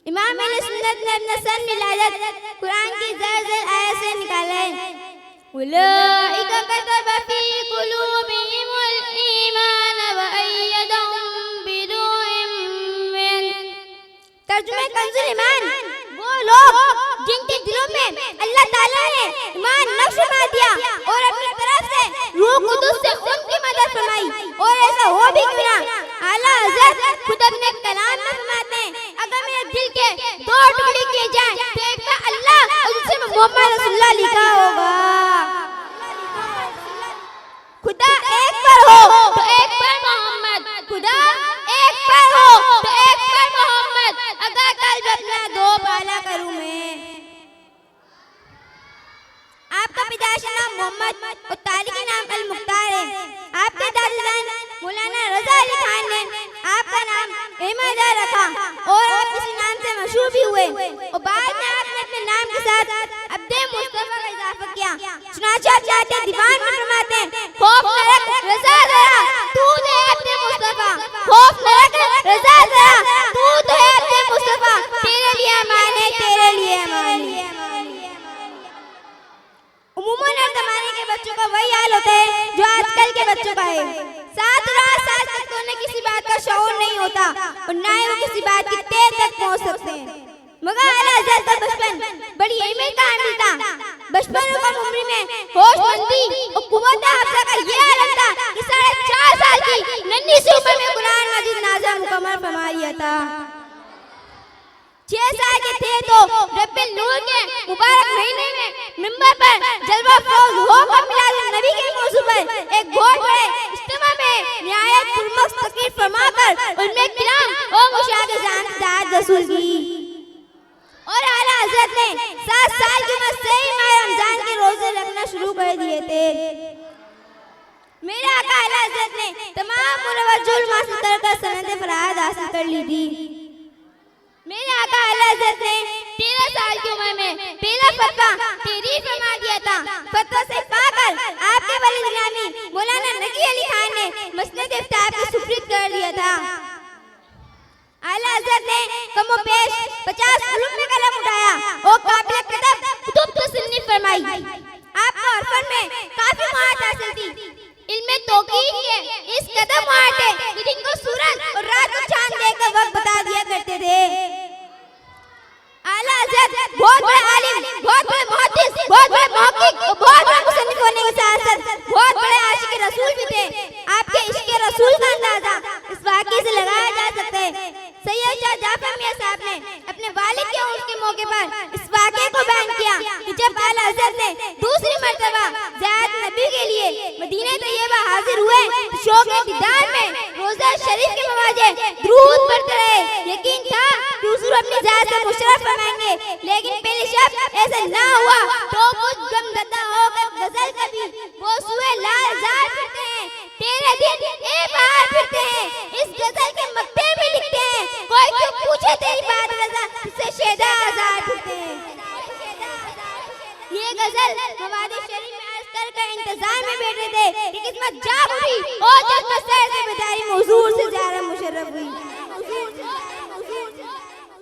इमाम अहले सुन्नत ने अपना सन मिलादत कुरान की ज़र-ज़र आयत से निकाला है। उलाइका कतब फी कुलूबिहिमुल ईमान व अय्यदहुम बिरूहिम मिन। तर्जुमे कंजुल ईमान, वो लोग जिनके दिलों में अल्लाह ताला ने ईमान नक्श फरमा दिया और अपनी तरफ से रूह कुदस से उनकी मदद फरमाई। और ऐसा हो भी क्यों ना, आला हज़रत खुद अपने कलाम में फरमाते हैं, अगर मेरे दिल के 2 टुकड़े किए जाएं तो एक पर अल्लाह और दूसरे में मोहम्मद रसूलुल्लाह लिखा होगा। खुदा एक पर हो तो एक पर मोहम्मद, खुदा एक पर हो तो एक पर मोहम्मद, अगर कल अपना 2 पाला करूं मैं। आपका पैदाइशी नाम मोहम्मद और तारीखी नाम अल मुख्तार है। आपके दादाजान मौलाना रज़ा अली खान ने आपका नाम अहमद रखा और आप इस नाम से मशहूर भी हुए और बाद में आपने अपने नाम के साथ अब्दे मुस्तफा का इजाफा किया। चुनांचे आप चाहते दीवान में फरमाते हैं, खौफ न रख रज़ा ज़रा तू तो है अब्दे मुस्तफा, खौफ न रख रज़ा ज़रा तू तो है अब्दे मुस्तफा, तेरे लिए अमान है, तेरे लिए अमान है। उम्मूमन हर ज़माने के बच्चों का वही हाल होता है जो आजकल के बच्चों का है। 7 साल तक तो उन्हें किसी बात का शऊर नहीं होता और ना ही वो किसी बात की तह तक पहुंच सकते हैं। मगर आला हज़रत का बचपन बड़ी अहमियत का हामिल था। बचपन और कम उम्र में होशमंदी और कुव्वत हाफ़िज़ा का ये आलम था कि 4.5 साल की नन्ही सी उम्र में कुरान मजीद नाज़िल मुकम्मल फरमा लिया था। 6 साल के थे तो रब्बिल नूर के मुबारक महीने में मिंबर पर जलवा फरोज होकर मिलाद नबी के मौजू पर एक बहुत बड़े इज्तिमा में निहायत पुरमक्स तकरीर फरमाकर उनमें किराम और मुशागिरान दाद रसूल की। और आला हज़रत ने 7 साल की उम्र से ही माह रमजान के रोजे रखना शुरू कर दिए थे। मेरे आका आला हज़रत ने तमाम मुनव्वरुल हासिल कर सनद फराद हासिल कर ली थी। मेरे आका आला हज़रत ने 13 साल की उम्र में पहला फतवा तहरीर फरमा दिया था। फतवा से पाकर आपके वली गिरामी मौलाना नकी अली खान ने मसनद इफ्ताह के सुपुर्द कर दिया था। आला हज़रत ने कमो पेश 50 उलूम में कलम उठाया और काबिल किताब कुतुब तसन्नीफ फरमाई। आपको अरफन में काफी महारत हासिल थी। इल्मे तौकीद के इस कदम महारत है कि दिन को सूरज और रात को चांद देखकर वक्त बता दिया करते थे। आला हज़रत बहुत बड़े आलिम, बहुत बड़े मुहद्दिस, बहुत बड़े मुहक्किक और बहुत बड़े मुसन्निफ होने के साथ साथ बहुत बड़े आशिक रसूल भी थे। आपके इश्क रसूल का अंदाजा इस वाक़े से लगाया जा सकता है। सैयद शाह जाफर मियां साहब ने अपने वालिद के उर्स के मौके पर इस वाक़े को बयान किया कि जब आला हज़रत ने दूसरी मर्तबा ज़ियारत नबी के लिए मदीना तैयबा हाजिर हुए तो शौक़ दीदार में रोज़ा शरीफ के मवाजे दुरूद पढ़ते रहे। यकीन था कि हुज़ूर अपनी ज़ात से मुशर्रफ फरमाएंगे, लेकिन पहली शब ऐसा ना हुआ तो कुछ गमज़दा होकर गज़ल कभी वो सुए लाल ज़ार फिरते हैं, तेरे दिन ए बाहर फिरते हैं, इस गज़ल के मक्ते में लिखते हैं, कोई क्यों पूछे तेरी बात रज़ा इससे शेदा आज़ाद फिरते हैं। ये गज़ल मवाद शरीफ में अस्तर का इंतजार में बैठे थे कि किस्मत जाग उठी और जब सर से बेदारी हुजूर से ज़्यादा मुशर्रफ हुई।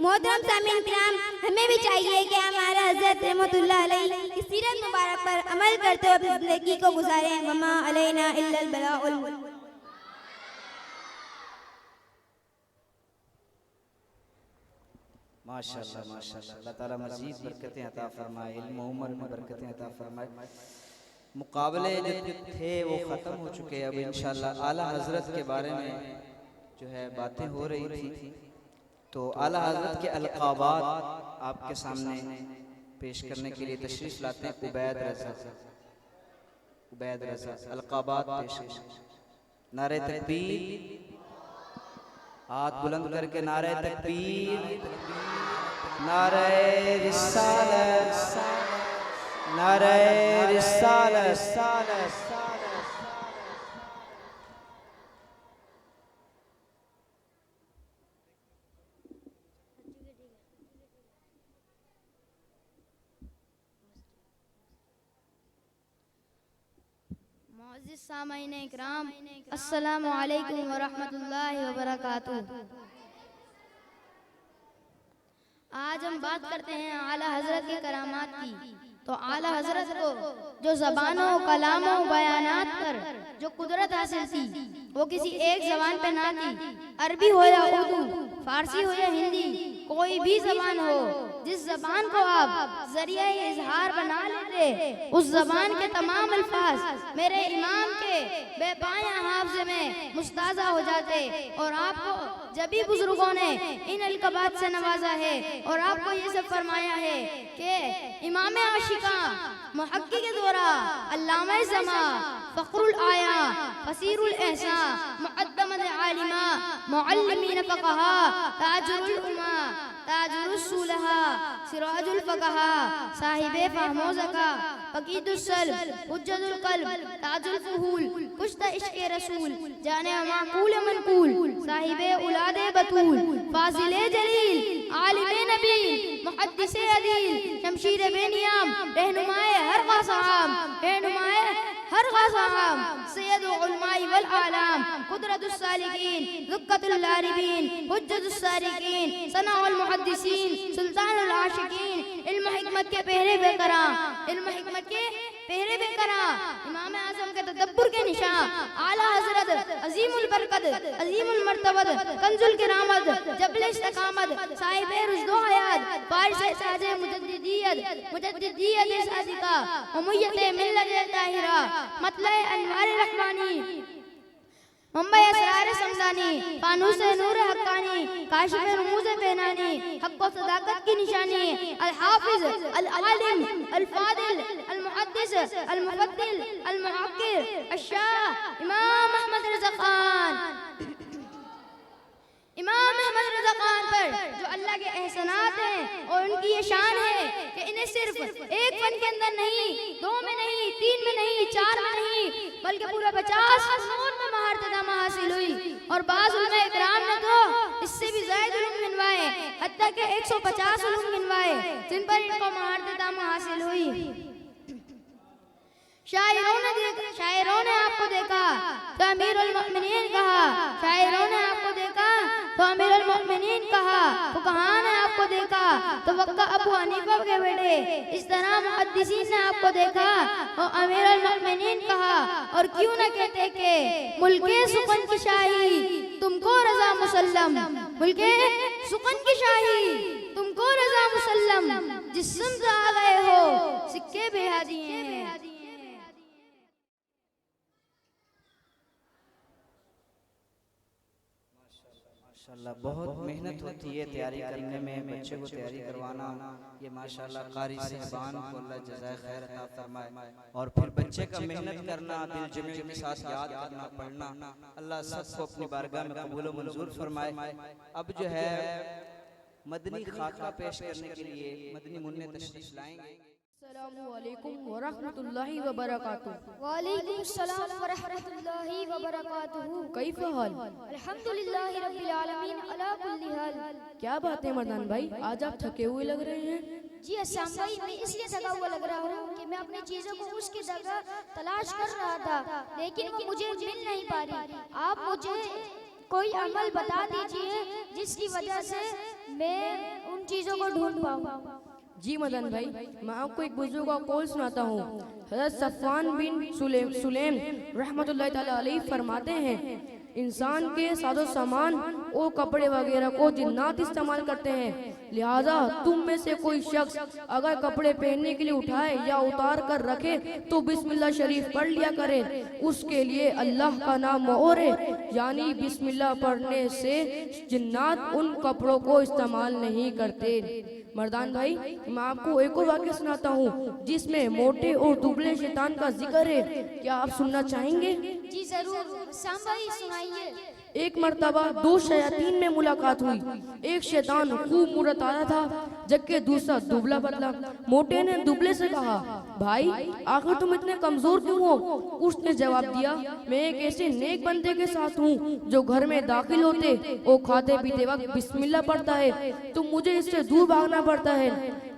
मोहतरम सामीन किराम, हमें भी चाहिए कि हमारा हज़रत रहमतुल्लाह अलैहि की सीरत मुबारक पर अमल करते हुए अपनी ज़िंदगी को गुजारें। वमा अलैना इल्लल बलाउल। माशाल्लाह माशाल्लाह, अल्लाह ताला मज़ीद बरकतें अता फरमाए, इल्म उम्र में बरकतें अता फरमाए। मुकाबले जो थे वो ख़त्म हो चुके हैं। अब इंशाल्लाह आला हज़रत के बारे में जो है बातें हो रही थी, तो आला हज़रत के अलक़ाबात आपके सामने पेश करने के लिए तशरीफ़ लाते हैं उबैद रज़ा। उबैद रज़ा अलक़ाबात पेश। नारे तकबीर, हाथ बुलंद करके नारे तकबीर, नारे रिसालत, नारे रिसालत। मुअज़्ज़िज़ सामाईन इकराम, अस्सलामु अलैकुम व रहमतुल्लाहि व बरकातुहू। आज हम बात करते हैं आला हज़रत के करामात की। तो आला हज़रत को जो ज़बानों, कलामों, बयानात पर जो कुदरत हासिल थी वो किसी एक ज़बान पे ना थी। अरबी हो या उर्दू, फारसी हो या हिंदी, कोई भी ज़बान हो, जिस ज़बान को आप ज़रिया इज़हार बना लेते, उस ज़बान के तमाम अल्फाज मेरे इमाम के बेपाया हाफ़्ज़े में मुस्ताज़ा हो जाते। और आपको जब भी बुजुर्गों ने इन अलक़ाबात से नवाजा है और आपको ये सब फरमाया है कि इमाम आशिका, मुहक्किक़ दोरा, अल्लामा ज़मा, फ़ख्रुल आया, फसीरुल एहसा, मुक़द्दमत आलिमा, मुअल्लिमीन फ़क़हा, ताजुल उम्मा, ताजुल सुलहा, सिराजुल फ़क़हा, साहिबे फ़हमोज़का, फ़क़ीदुस सल्ब, हुज्जतुल क़ल्ब, ताजुल फ़ुहूल, कुश्ता इश्क़े रसूल, जाने माक़ूल मनक़ूल, साहिबे उलादे बतूल, फ़ाज़िले जलील, आलिमे नबील, मुहद्दिसे अदील, शमशीर बेनियाम, रहनुमाए हर क़ासाम, रहनुमाए हर क़ासाम, सैयद उलमाई वल आलाम, कुदरतुस सालिकीन, ज़ुक़्क़तुल लारिबीन, हुज्जतुस सारिकीन, सनाउल मुहद्दिसीन, सुल्तानुल आशिकीन, इल्म हिकमत के पहरे बेकरां, इल्म हिकमत के पहरे बेकरां, इमाम आज़म के तदब्बुर के निशान, आला हज़रत, अज़ीमुल बरकत, अज़ीमुल मर्तबत, कंजुल किरामत, जबल इस्तिक़ामत, साहिबे रुश्द व हयात, वारिस साजे मुजद्दिदियत सादिका, उम्मियत मिल्लत ताहिरा, मतले अनवार रहमानी, मुंबई असरार समदानी, फानूस नूर हक्कानी, काशिफ रमूज़ बेनानी, हक़ व सदाकत की निशानी, अल हाफिज़, अल आलिम, अल फादिल, अल मुहद्दिस, अल मुफद्दिल, अल मुअक्किर, अश-शाह इमाम अहमद रज़ा खान। इमाम अहमद रज़ा खान पर जो अल्लाह के एहसानात हैं और उनकी ये शान है कि इन्हें सिर्फ एक फन के अंदर नहीं, दो में नहीं, तीन में नहीं, चार में नहीं, बल्कि पूरा 50 फनून में महारतदामा हासिल हुई। और बाज़ उलमा इकराम ने तो इससे भी ज़ायद उलूम गिनवाए, हत्ता के 150 उलूम गिनवाए जिन पर इनको महारतदामा हासिल हुई। शायरों ने आपको देखा तो अमीरुल मोमिनीन कहा, शायरों ने आपको देखा तो अमीरुल मोमिनीन कहा, फुक़हा ने आपको देखा तो वक्का अबू हनीफा के बेटे, इस तरह मुहद्दिसीन ने आपको देखा तो अमीरुल मोमिनीन कहा। और क्यों न कहते कि मुल्के सुकन की शाही तुमको रज़ा मुसल्लम, मुल्के सुकन की शाही तुमको रज़ा मुसल्लम, जिस समत आ गए हो सिक्के बेहादी हैं। माशाल्लाह बहुत मेहनत होती है तैयारी करने में, बच्चे को तैयारी करवाना। ये माशाल्लाह कारी साहबान को अल्लाह जज़ाए खैर अता फरमाए। और फिर बच्चे का मेहनत करना, दिल जमे के साथ याद करना, पढ़ना, अल्लाह सबको अपनी बारगाह में कबूल व मंजूर फरमाए। अब जो है मदनी खाका पेश करने के लिए मदनी मुन्ने तशरीफ लाएंगे। अस्सलामु अलैकुम व रहमतुल्लाहि व बरकातुहू। वालेकुम सलाम व रहमतुल्लाहि व बरकातुहू। कैफ हाल? अल्हम्दुलिल्लाहि रब्बिल आलमीन अला कुल्ली हाल। क्या बात है मर्दान भाई, आज आप थके हुए लग रहे हैं। जी अस्सलाम भाई, मैं इसलिए थका हुआ लग रहा हूँ कि मैं अपनी चीज़ों को उसकी जगह तलाश कर रहा था, लेकिन वो मुझे मिल नहीं पा रही। आप मुझे कोई अमल बता दीजिए जिसकी वजह से मैं उन चीज़ों को ढूंढ पाऊँ। जी मदन भाई, मैं आपको एक बुजुर्ग का कौल सुनाता हूँ। हज़रत सफ़वान बिन सुलेम रहमतुल्लाहि ताला अलैहि फरमाते हैं इंसान के साजो सामान और कपड़े वगैरह को जिन्नात इस्तेमाल करते हैं। लिहाजा तुम में से कोई शख्स अगर कपड़े पहनने के लिए उठाए या उतार कर रखे तो बिस्मिल्लाह शरीफ पढ़ लिया करे। उसके लिए अल्लाह का नाम और है, यानी बिस्मिल्लाह पढ़ने से जिन्नात उन कपड़ों को इस्तेमाल नहीं करते। मर्दान भाई, मैं आपको एक और वाक़या सुनाता हूँ जिसमें मोटे और दुबले शैतान का जिक्र है। क्या आप सुनना चाहेंगे? जी जरूर शाम भाई सुनाइए। एक मर्तबा दो शयातीन में मुलाकात हुई। एक शैतान खूब मुर्तारा था जबकि दूसरा दुबला पतला। मोटे ने दुबले से कहा, भाई आखिर तुम इतने कमजोर क्यों हो? उसने जवाब दिया, मैं एक ऐसे नेक बंदे के साथ हूँ जो घर में दाखिल होते और खाते पीते वक्त बिस्मिल्लाह पढ़ता है, तो मुझे इससे दूर भागना पड़ता है।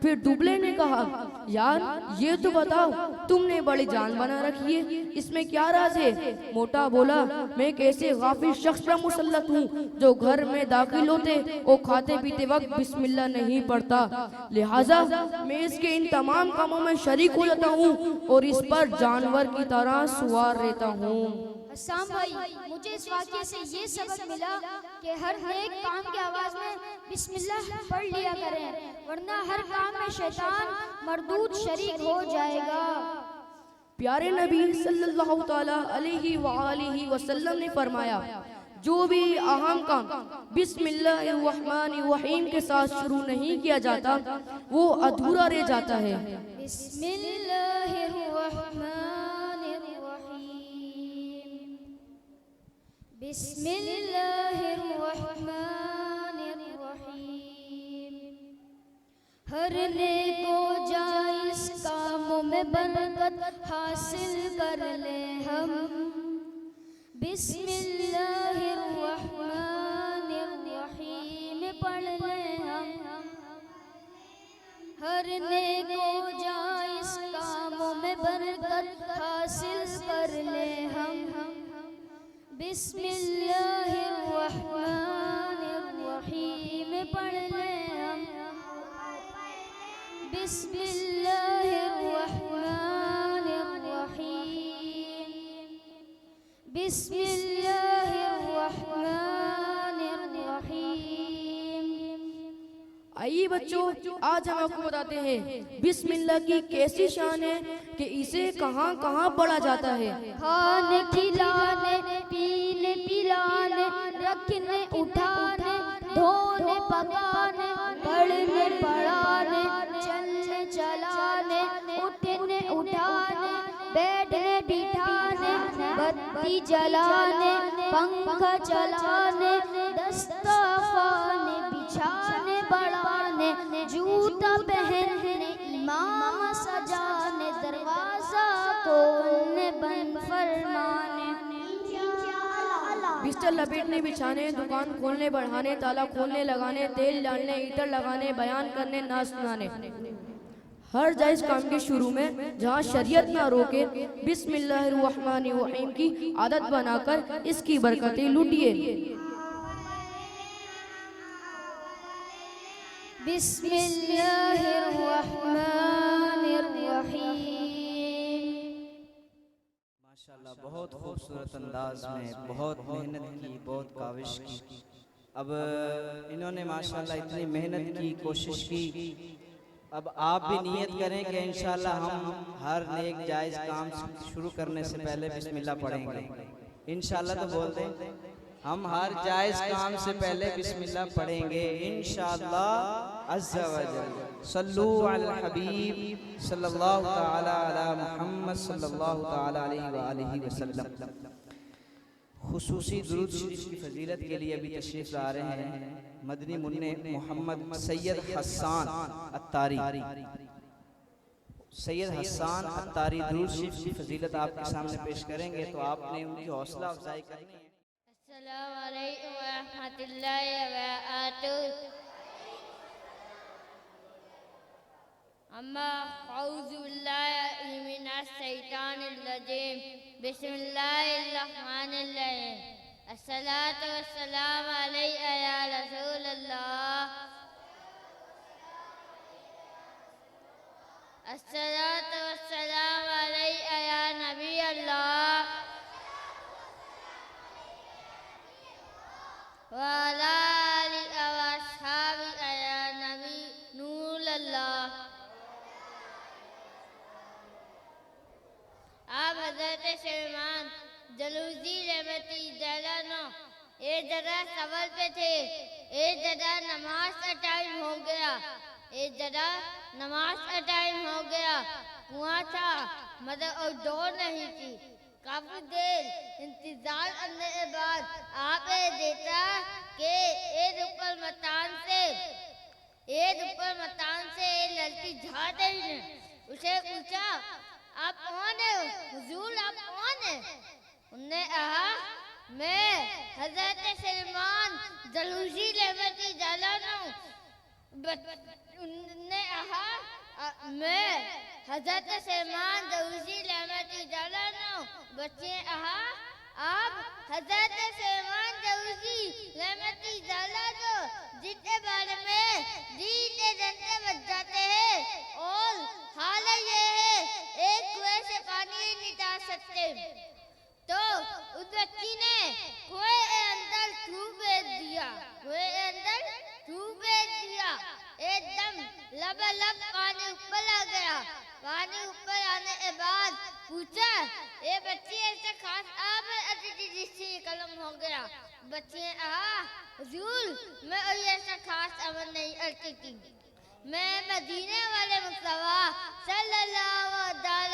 फिर दुबले ने कहा, यार ये तो बताओ, तुमने बड़ी जान बना रखी है, इसमें क्या राज है? मोटा बोला, मैं एक ऐसे गाफिल शख्स पर मुसल्लत हूँ जो घर में दाखिल होते और खाते पीते वक्त बिस्मिल्लाह नहीं पढ़ता, लिहाजा मैं इसके इन तमाम कामों में शरीक हो जाता हूँ और इस पर जानवर की तरह सवार रहता हूँ। शाम भाई, मुझे इस वाक़ये से ये सबक मिला कि हर नेक काम के आवाज में बिस्मिल्लाह पढ़ लिया करें, वरना हर काम में शैतान मरदूद शरीक हो जाएगा। प्यारे नबी सल्लल्लाहु ताला अलैहि वआलिहि वसल्लम ने फरमाया, जो भी अहम काम बिस्मिल्लाहिर्रहमानिर्रहीम के साथ शुरू नहीं किया जाता वो अधूरा रह जाता है। बिस्मिल्लाहिर्रहमानिर्रहीम। हर नेको जायज़ कामों में बरकत हासिल कर ले हम। बिस्मिल्लाहिर्रहमानिर्रहीम पढ़ ले हम। हर नेको जायज़ कामों में बरकत हासिल कर ले हम। बिस्मिल्लाहिर्रहमानिर्रहीम पढ़ ले हम। बिस्मिल्लाहिर्रहमानिर्रहीम। बिस्मिल्लाहिर्रहमानिर्रहीम। आइए बच्चों, आज हम आपको बताते हैं बिस्मिल्लाह की कैसी शान है कि इसे कहाँ कहाँ पढ़ा जाता है। खाने खिलाने, पीने पिलाने, रखने उठाने, धोने पकाने, पढ़ने पढ़ाने, चलने चलाने, उठने उठाने, बैठने बिठाने, बत्ती जलाने, पंखा चलाने, दस्तरखाने बिछाने बढ़ाने, जूता पहनने, इमाम सजाने, दरवाजा खोलने बंद फरमाने। बिस्तर लपेटने बिछाने, दुकान खोलने बढ़ाने, ताला खोलने लगाने, तेल डालने, ईतर लगाने, बयान करने, नाच सुनाने। हर जायज़ काम के शुरू में जहाँ शरीयत ना रोके बिस्मिल्लाहिर्रहमानिर्रहीम की आदत बनाकर इसकी बरकतें लूटिए। बिस्मिल्लाहिर्रहमानिर्रहीम। माशाल्लाह, बहुत खूबसूरत अंदाज में बहुत मेहनत की, बहुत काविश की। अब इन्होंने माशाल्लाह इतनी मेहनत की, कोशिश की। अब आप भी नियत करें कि इंशाल्लाह हम हर नेक जायज़ काम शुरू करने से पहले बिस्मिल्लाह पढ़ेंगे। इंशाल्लाह तो बोल दें, हम हर जायज़ काम से पहले बिस्मिल्लाह पढ़ेंगे इंशाल्लाह अज़्ज़ा व जल। सल्लू अला हबीब सल्लल्लाहु तआला अला मुहम्मद सल्लल्लाहु तआला अलैहि व आलिहि वसल्लम। खुसूसी दुरूद शरीफ की फजीलत के लिए अभी तशरीफ ला रहे हैं मदनी मुन्ने मोहम्मद सैयद हसन अत्तारी। सैयद हसन अत्तारी दुरूद शरीफ की फजीलत आपके सामने पेश करेंगे, तो आपने उनकी हौसला अफजाई करनी है। अस्सलामु अलैकुम व रहमतुल्लाहि व बरकातुहू। अम्मा अऊज़ु बिल्लाहि मिनश शैतानिर रजीम। बिस्मिल्लाहिर्रहमानिर्रहीम। अस्सलातु वस्सलामु अलैका या रसूलल्लाह। अस्सलातु वस्सलामु अलैका या नबी अल्लाह। अल्लाह। आप हजरत सलमान जलूसी रहमती जलानो ए जरा सवाल पे थे, ए जरा नमाज का टाइम हो गया, ए जरा नमाज का टाइम हो गया। कुआं था मगर और डोर नहीं थी। काफी देर इंतजार करने के बाद आपने देखा कि एक ऊपर मतान से लड़की झाड़ रही है। उसे पूछा, आप कौन है हुजूर, आप कौन है? उन्होंने कहा, मैं हजरत सलमान जलूसी रहमती जलानो। उन्होंने कहा, मैं हजरत सलमान जलूसी रहमती जलानो। बच्चे कहा, आप हजरत सलमान जलूसी रहमती जलानो जिसके बारे में जीते जनते बच जाते हैं, और हाल ये है एक कुएं से पानी नहीं निकाल सकते। तो उस बच्ची ने कुएं के अंदर थूक दिया। एकदम लबालब पानी ऊपर आ गया। पानी ऊपर आने के बाद पूछा, ये बच्ची ऐसा खास आप जिससे कलम हो गया। बच्ची ने कहा, हुजूर मैं ऐसा खास अमल नहीं करती थी, मैं मदीने वाले मुस्तफा सल्लल्लाहु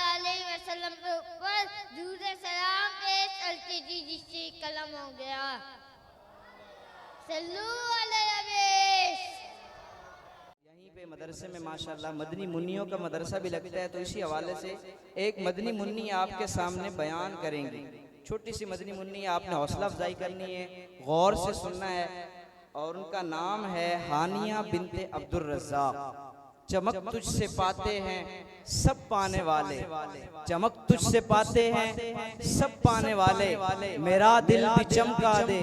अलैहि वसल्लम के ऊपर दुरूद सलाम पेश करती थी जिससे कलम हो गया। सल्लू अला नबी। यहीं पे मदरसे में माशाल्लाह मदनी मुन्नियों का मदरसा भी लगता है, तो इसी हवाले से एक मदनी मुन्नी आपके सामने बयान करेंगी। छोटी सी मदनी मुन्नी, आपने हौसला अफजाई करनी है, गौर से सुनना है। और उनका नाम है हानिया बिनते अब्दुल रज़्ज़ाक़। चमक तुझसे पाते हैं सब पाने वाले, चमक तुझसे पाते हैं सब पाने वाले, मेरा दिल भी चमका दे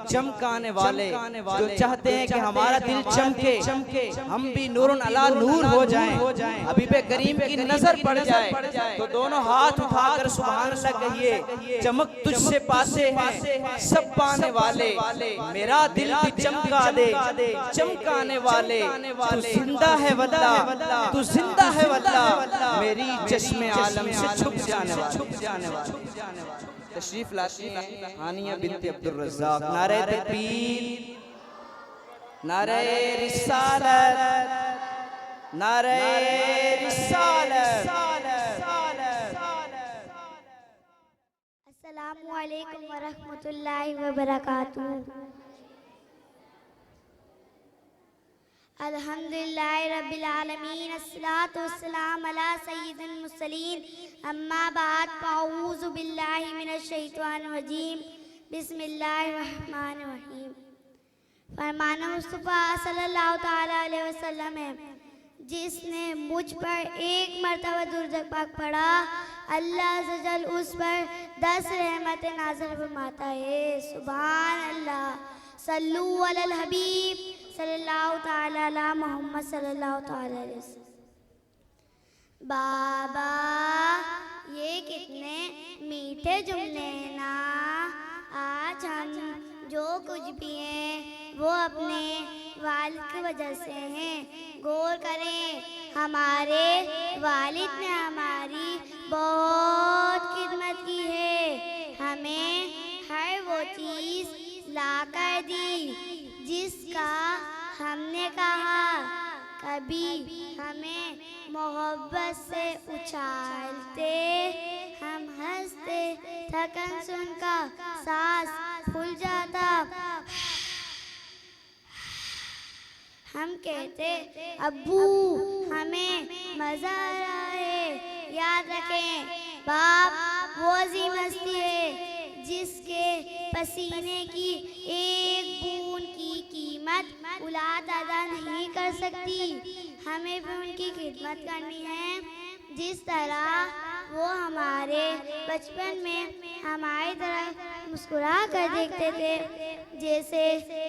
चमकाने वाले। जो चाहते हैं कि हमारा दिल चमके, हम भी नूरुन अला नूर हो जाएं, हबीबे करीम की नजर पड़ जाए, तो दोनों हाथ उठाकर सुभान अल्लाह कहिए। चमक तुझसे पाते हैं सब पाने वाले, मेरा दिल भी चमका दे चमकाने वाले। तू जिंदा है वल्लाह, तू जिंदा है वल्लाह, मेरी चश्मे आलम से छुप जाने वाला। तशरीफ लाती हैं हानिया बिनते अब्दुल रज़्ज़ाक़। नारे तकबीर, नारे रिसालत, नारे रिसालत। अस्सलामु अलैकुम व रहमतुल्लाहि व बरकातुहू। अल्हम्दुलिल्लाहि रब्बिल आलमीन, अस्सलातु वस्सलाम अला सय्यिदिल मुरसलीन, अम्मा बाद, अऊज़ु बिल्लाहि मिनश शैतानिर रजीम, बिस्मिल्लाहिर रहमानिर रहीम। फरमाना मुस्तफ़ा सल्लल्लाहु तआला अलैहि वसल्लम है, जिसने मुझ पर एक मरतबा दुरूद पाक पढ़ा, अल्लाह अज़्ज़वजल उस पर 10 रहमतें नाज़िल फरमाता है। सुभान अल्लाह। सल्लू अलल हबीब सल्लल्लाहु ताला अला मोहम्मद सल्लल्लाहु ताला अलैहि वसल्लम। बाबा ये कितने मीठे जुमले ना। आज हम जो कुछ भी हैं वो अपने वालिद की वजह से हैं। गौर करें, हमारे वालिद ने हमारी बहुत खिदमत की है, हमें हर वो चीज़ लाकर दी जिसका हमने कहा। कभी हमें मोहब्बत से उछालते, हम हंसते, थकन से उनका सांस फूल जाता। हम कहते, अब्बू हमें मज़ा आ रहा है। याद रखें, बाप वो अजीम हस्ती है जिसके पसीने की एक बूंद की कीमत औलाद अदा नहीं कर सकती। हमें भी उनकी खिदमत करनी है जिस तरह वो हमारे बचपन में हमारी तरफ मुस्कुरा कर देखते थे। जैसे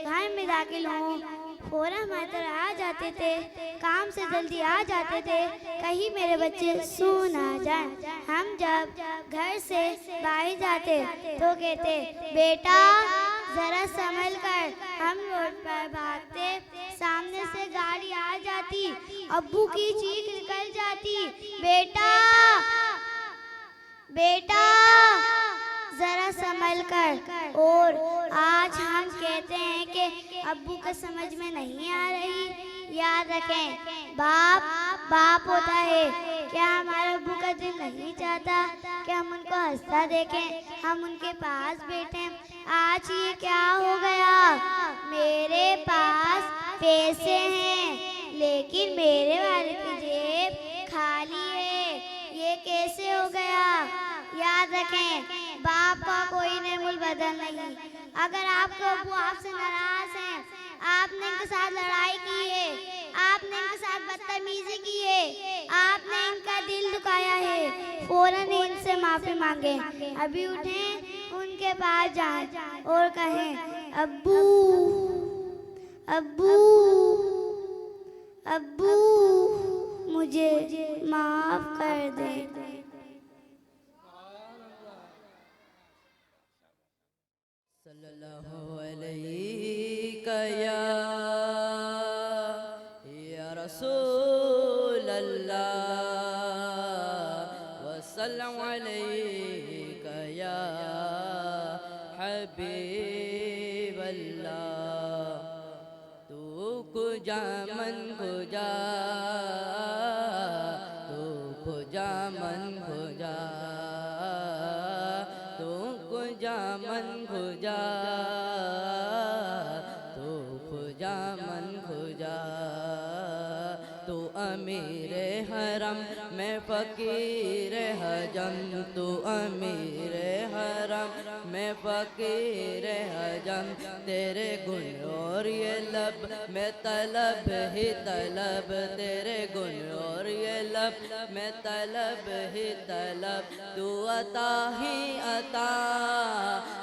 घर में दाखिल हों फौरन हमारी तरह आ जाते थे, काम से जल्दी आ जाते थे, कहीं मेरे बच्चे सो ना जाएं। हम जब घर से बाहर जाते तो कहते, बेटा जरा संभल कर। हम रोड पर भागते, सामने से गाड़ी आ जाती अब्बू की चीख निकल जाती, बेटा बेटा जरा संभल कर। और आज हम कहते हैं कि अब्बू को समझ में नहीं आ रही। याद रखें, बाप बाप होता है। क्या हमारे अब्बू का दिल नहीं चाहता कि हम उनको हंसता देखें, हम उनके पास बैठें। आज ये क्या हो गया, मेरे पास पैसे हैं लेकिन मेरे वाले की जेब खाली है, ये कैसे हो गया। याद रखें, बाप का कोई नेमुल बदल नहीं। अगर आपके अब्बू आपसे नाराज हैं, आपने इनके साथ लड़ाई की है, आपने इनके साथ बदतमीजी की है, आपने इनका दिल दुखाया है, फौरन इनसे माफी मांगे। अभी उठें, उनके पास जाएं और कहें, अब्बू अब्बू अब्बू मुझे माफ कर दे। सल्लल्लाहु अलैहि या रसूल अल्लाह वसल्लम अलैका या हबीब अल्लाह। तू खुजा मन खुजा, तू खुजा मन खुजा, तू खुजा मन खुजा, तू खुजा मन खुजा। तू अमीर हरम मैं फकीर हजम, तू अमीर हरम मैं फकीर हजम। तेरे गुण और ये लब मैं तलब ही तलब, तेरे गुण और ये लब मैं तलब ही तलब। तू अता ही अता,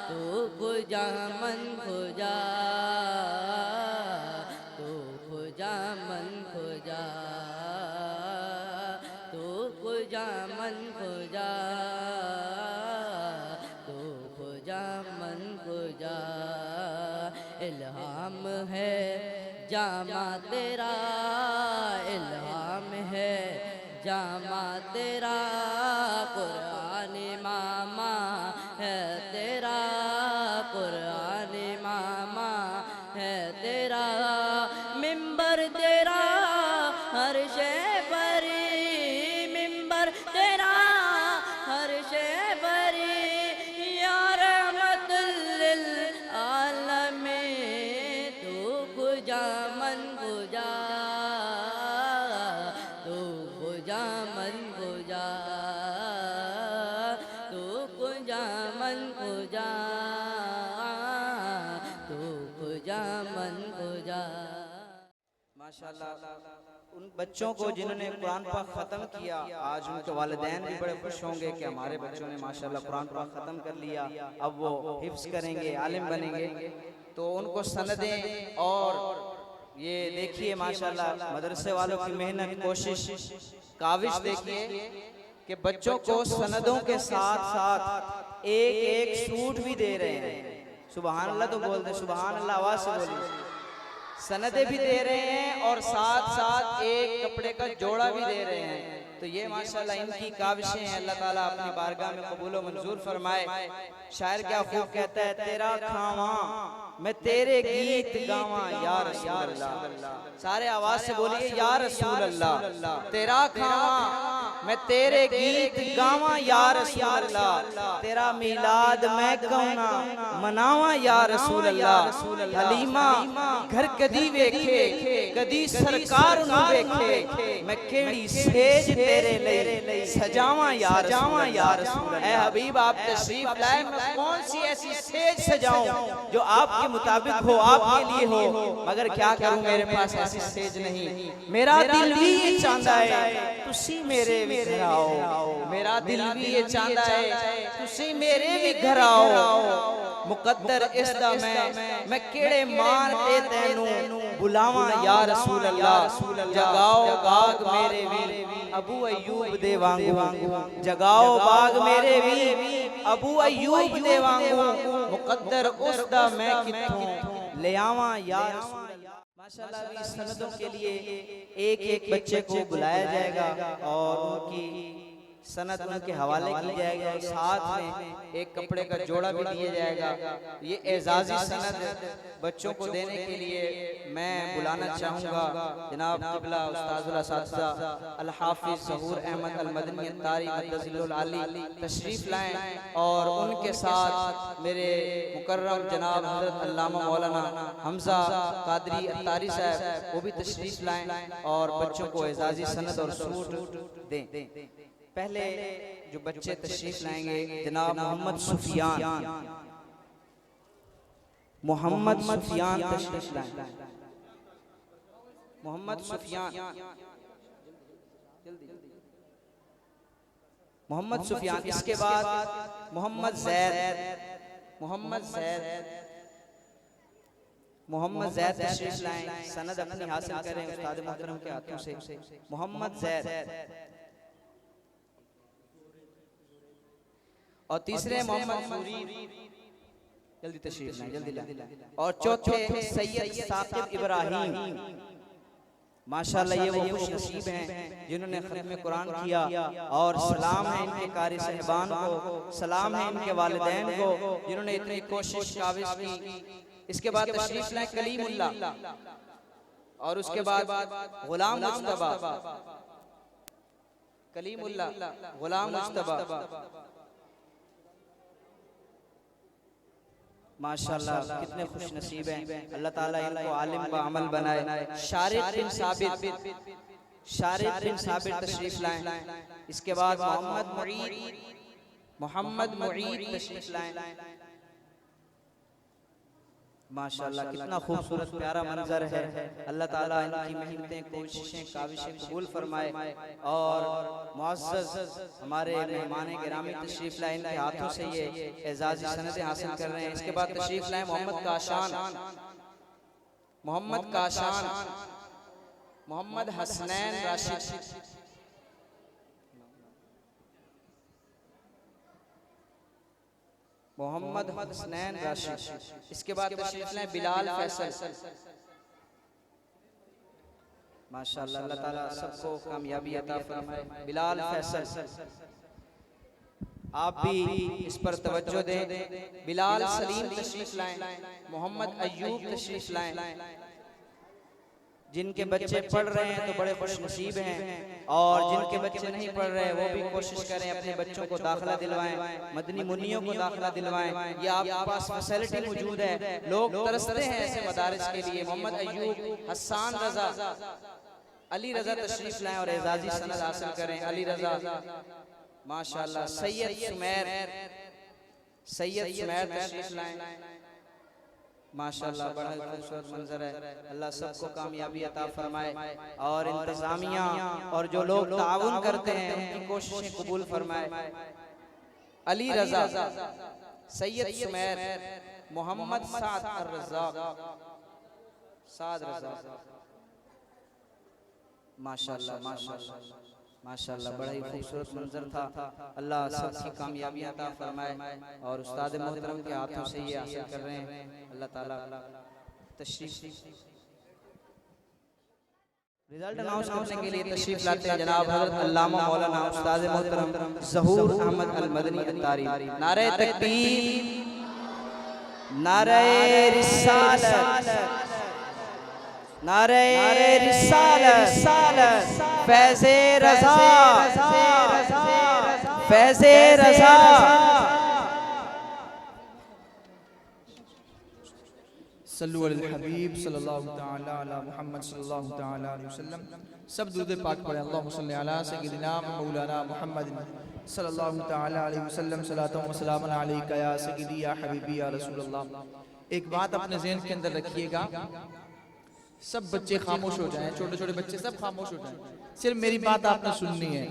तू खुजा मन खुजा, तू खुजा मन खुजा, तू खुजा मन खुजा, तू खुजा मन खुजा। इल्हाम है जामा तेरा, इल्हाम है जामा तेरा, कुरान मामा है तेरा, कुरान मामा है तेरा। मिंबर तेरा हर शे बरी, मिंबर तेरा हर शे बरी, या रहमतुल लिल आलमीन। तू खुजा मन खुजा, तू खुजा मन खुजा, तू खुजा मन खुजा, तू खुजा मन खुजा। माशाल्लाह, उन बच्चों को जिन्होंने कुरान पाक ख़त्म किया, आज उनके वालिदैन भी बड़े खुश होंगे कि हमारे बच्चों ने माशाल्लाह कुरान पाक ख़त्म कर लिया, अब वो हिफ्ज़ करेंगे, आलिम बनेंगे। तो उनको सनदें और ये देखिए माशाल्लाह मदरसे वालों की मेहनत, कोशिश, काविश देखिए कि बच्चों को सनदों के साथ साथ एक एक सूट भी दे रहे हैं। सुभान अल्लाह तो बोल दे, सुभान अल्लाह आवाज़ से बोलिए। सनदे भी दे रहे हैं और साथ साथ एक कपड़े का जोड़ा भी दे रहे हैं। तो ये माशाल्लाह इनकी काविशें हैं, अल्लाह ताला अपनी बारगाह में कबूल व मंजूर फरमाए। शायर क्या खूब कहता है, तेरा खावा मैं तेरे गीत गावा या रसूल अल्लाह। सारे आवाज से बोलिए या रसूल अल्लाह। तेरा खावा मैं तेरे गीत गावा या रसूल अल्लाह, तेरा मिलाद मैं कहना मनावा या रसूल अल्लाह। हलीमा घर कदी वेखे, कदी सरकार नू वेखे, मैं केड़ी सेज तेरे लिए सजावा या रसूल अल्लाह। ऐ हबीब आप तशरीफ लाए, मैं कौन सी ऐसी सेज सजाऊं जो आपके मुताबिक हो, आपके लिए हो, मगर क्या करूं मेरे पास ऐसी सेज नहीं। मेरा दिल भी ये चाहता है तुसी मेरे भी घर आओ, मेरा दिल भी ये चाहता है तुसी मेरे भी घर आओ। मुकद्दर इस दा मैं केड़े मार ते तैनू बुलावा या रसूल अल्लाह। जगाओ बाग मेरे भी अबू अयूब दे वांगू, जगाओ बाग मेरे भी अबू अयूब दे वांगू। मुकद्दर उस दा मैं किथों ले आवा या रसूल अल्लाह। माशाल्लाह अभी सनदों के लिए एक एक बच्चे को बुलाया जाएगा और उनकी सनद उनके हवाले की जाएगी और साथ में एक कपड़े का जोड़ा भी दिया जाएगा। ये एजाजी सनद बच्चों को देने के लिए मैं बुलाना चाहूँगा जनाब क़िबला उस्ताज़ुल असातिज़ा अल हाफ़िज़ ज़हूर अहमद अल मदनी अत्तारी मद्दज़िलुल आली तशरीफ़ लाएँ और उनके साथ मेरे मुकर्रम जनाब हज़रत अल्लामा मौलाना हमज़ा कादरी अत्तारी साहब वो भी तशरीफ़ लाएँ और बच्चों को एजाजी सनद और सूट दें। पहले जो बच्चे तशरीफ लाएंगे जनाब मोहम्मद सुफियान तशरीफ लाएंगे। मोहम्मद सुफियान इसके बाद मोहम्मद जैद तशरीफ लाएं। सनद अपनी हासिल करें उस्ताद मोहतरम के हाथों से। मोहम्मद जैद और तीसरे मोहम्मद मुरीद जल्दी तशरीफ लाएं, जल्दी लाएं। और चौथे सैयद साकिब इब्राहिम। माशाल्लाह ये वो खुश नसीब हैं जिन्होंने खत्म कुरान किया और सलाम है इनके कारी साहिबान को, सलाम है इनके वालिदैन को जिन्होंने इतनी कोशिश काविश की। इसके बाद तशरीफ लाएं कलीमुल्लाह और उसके बाद गुलाम मुज्तबा। कलीमुल्लाह गुलाम मुज्तबा माशाल्लाह कितने खुश नसीब हैं। अल्लाह ताला इनको आलिम व अमल बनाए। शारिद बिन साबित तशरीफ लाएं। इसके बाद मोहम्मद मुईद तशरीफ लाएं। माशाल्लाह कितना खूबसूरत प्यारा मंजर है। अल्लाह ताला इनकी मेहनतें कोशिशें काविशें कबूल फरमाए और मुअज़्ज़ज़ हमारे मेहमान गिरामी तशरीफ लाएं, इनके हाथों से ये एजाजी सनदें हासिल कर रहे हैं। इसके बाद तशरीफ लाएं मोहम्मद काशान, मोहम्मद हसनैन राशिद। मोहम्मद हसनैन राशिद। इसके बाद तशरीफ लाएं बिलाल फैसल। माशाल्लाह अल्लाह ताला सबको कामयाबी अता फरमाए। बिलाल फैसल आप भी इस पर तवज्जो दें। बिलाल सलीम तशरीफ लाएं। मोहम्मद अय्यूब तशरीफ लाएं। जिनके बच्चे पढ़ रहे हैं तो बड़े खुश नसीब हैं और जिनके बच्चे नहीं पढ़ रहे वो भी कोशिश करें अपने बच्चों को दाखिला दिलवाएं, मदनी मुन्नियों को दाखिला दिलवाएं। ये आपके पास फैसिलिटी मौजूद है, लोग तरसते हैं ऐसे मदारिस के लिए। मोहम्मद अय्यूब, हसन रजा, अली रजा तशरीफ लाएं और एजाजी सनद हासिल करें। अली रजा माशाल्लाह। सैयद सुमैर तशरीफ लाएं। माशाल्लाह बड़ा खूबसूरत मंजर है। अल्लाह सबको कामयाबी अता फरमाए और इंतजामिया और जो लोग ताउन करते हैं उनकी कोशिशें कबूल फरमाए। अली रजा, सैयद सुमैर, मोहम्मद साद रज़ा। माशाल्लाह माशाल्लाह माशाल्लाह बड़ा ही खूबसूरत मंजर था। अल्लाह सबकी कामयाबी अता फरमाए और उस्ताद मोहतरम के हाथों से ये हासिल कर रहे हैं। अल्लाह ताला तशरीफ रिजल्ट अनाउंस करने के लिए तशरीफ लाते हैं जनाब हज़रत अल्लामा मौलाना उस्ताद मोहतरम ज़हूर अहमद अल मदनी अत्तारी। नारे तकबीर, नारे रिसालत, नारे रिसालत, फैज़े रज़ा, फैज़े रज़ा। सल्लु अलल हबीब सल्लल्लाहु तआला अला मुहम्मद सल्लल्लाहु तआला अलैहि वसल्लम। सब दुरूद पाक पढ़ें। अल्लाहुम्मा सल्लि अला सय्यिदिना मौलाना मुहम्मद सल्लल्लाहु तआला अलैहि वसल्लम। सलातु व सलामुन अलैका या सय्यिदी या हबीबी या रसूलल्लाह। एक बात अपने ज़हन के अंदर रखिएगा, सब बच्चे खामोश हो जाएं, छोटे छोटे बच्चे सब खामोश हो जाएं, सिर्फ मेरी बात आपने सुननी है।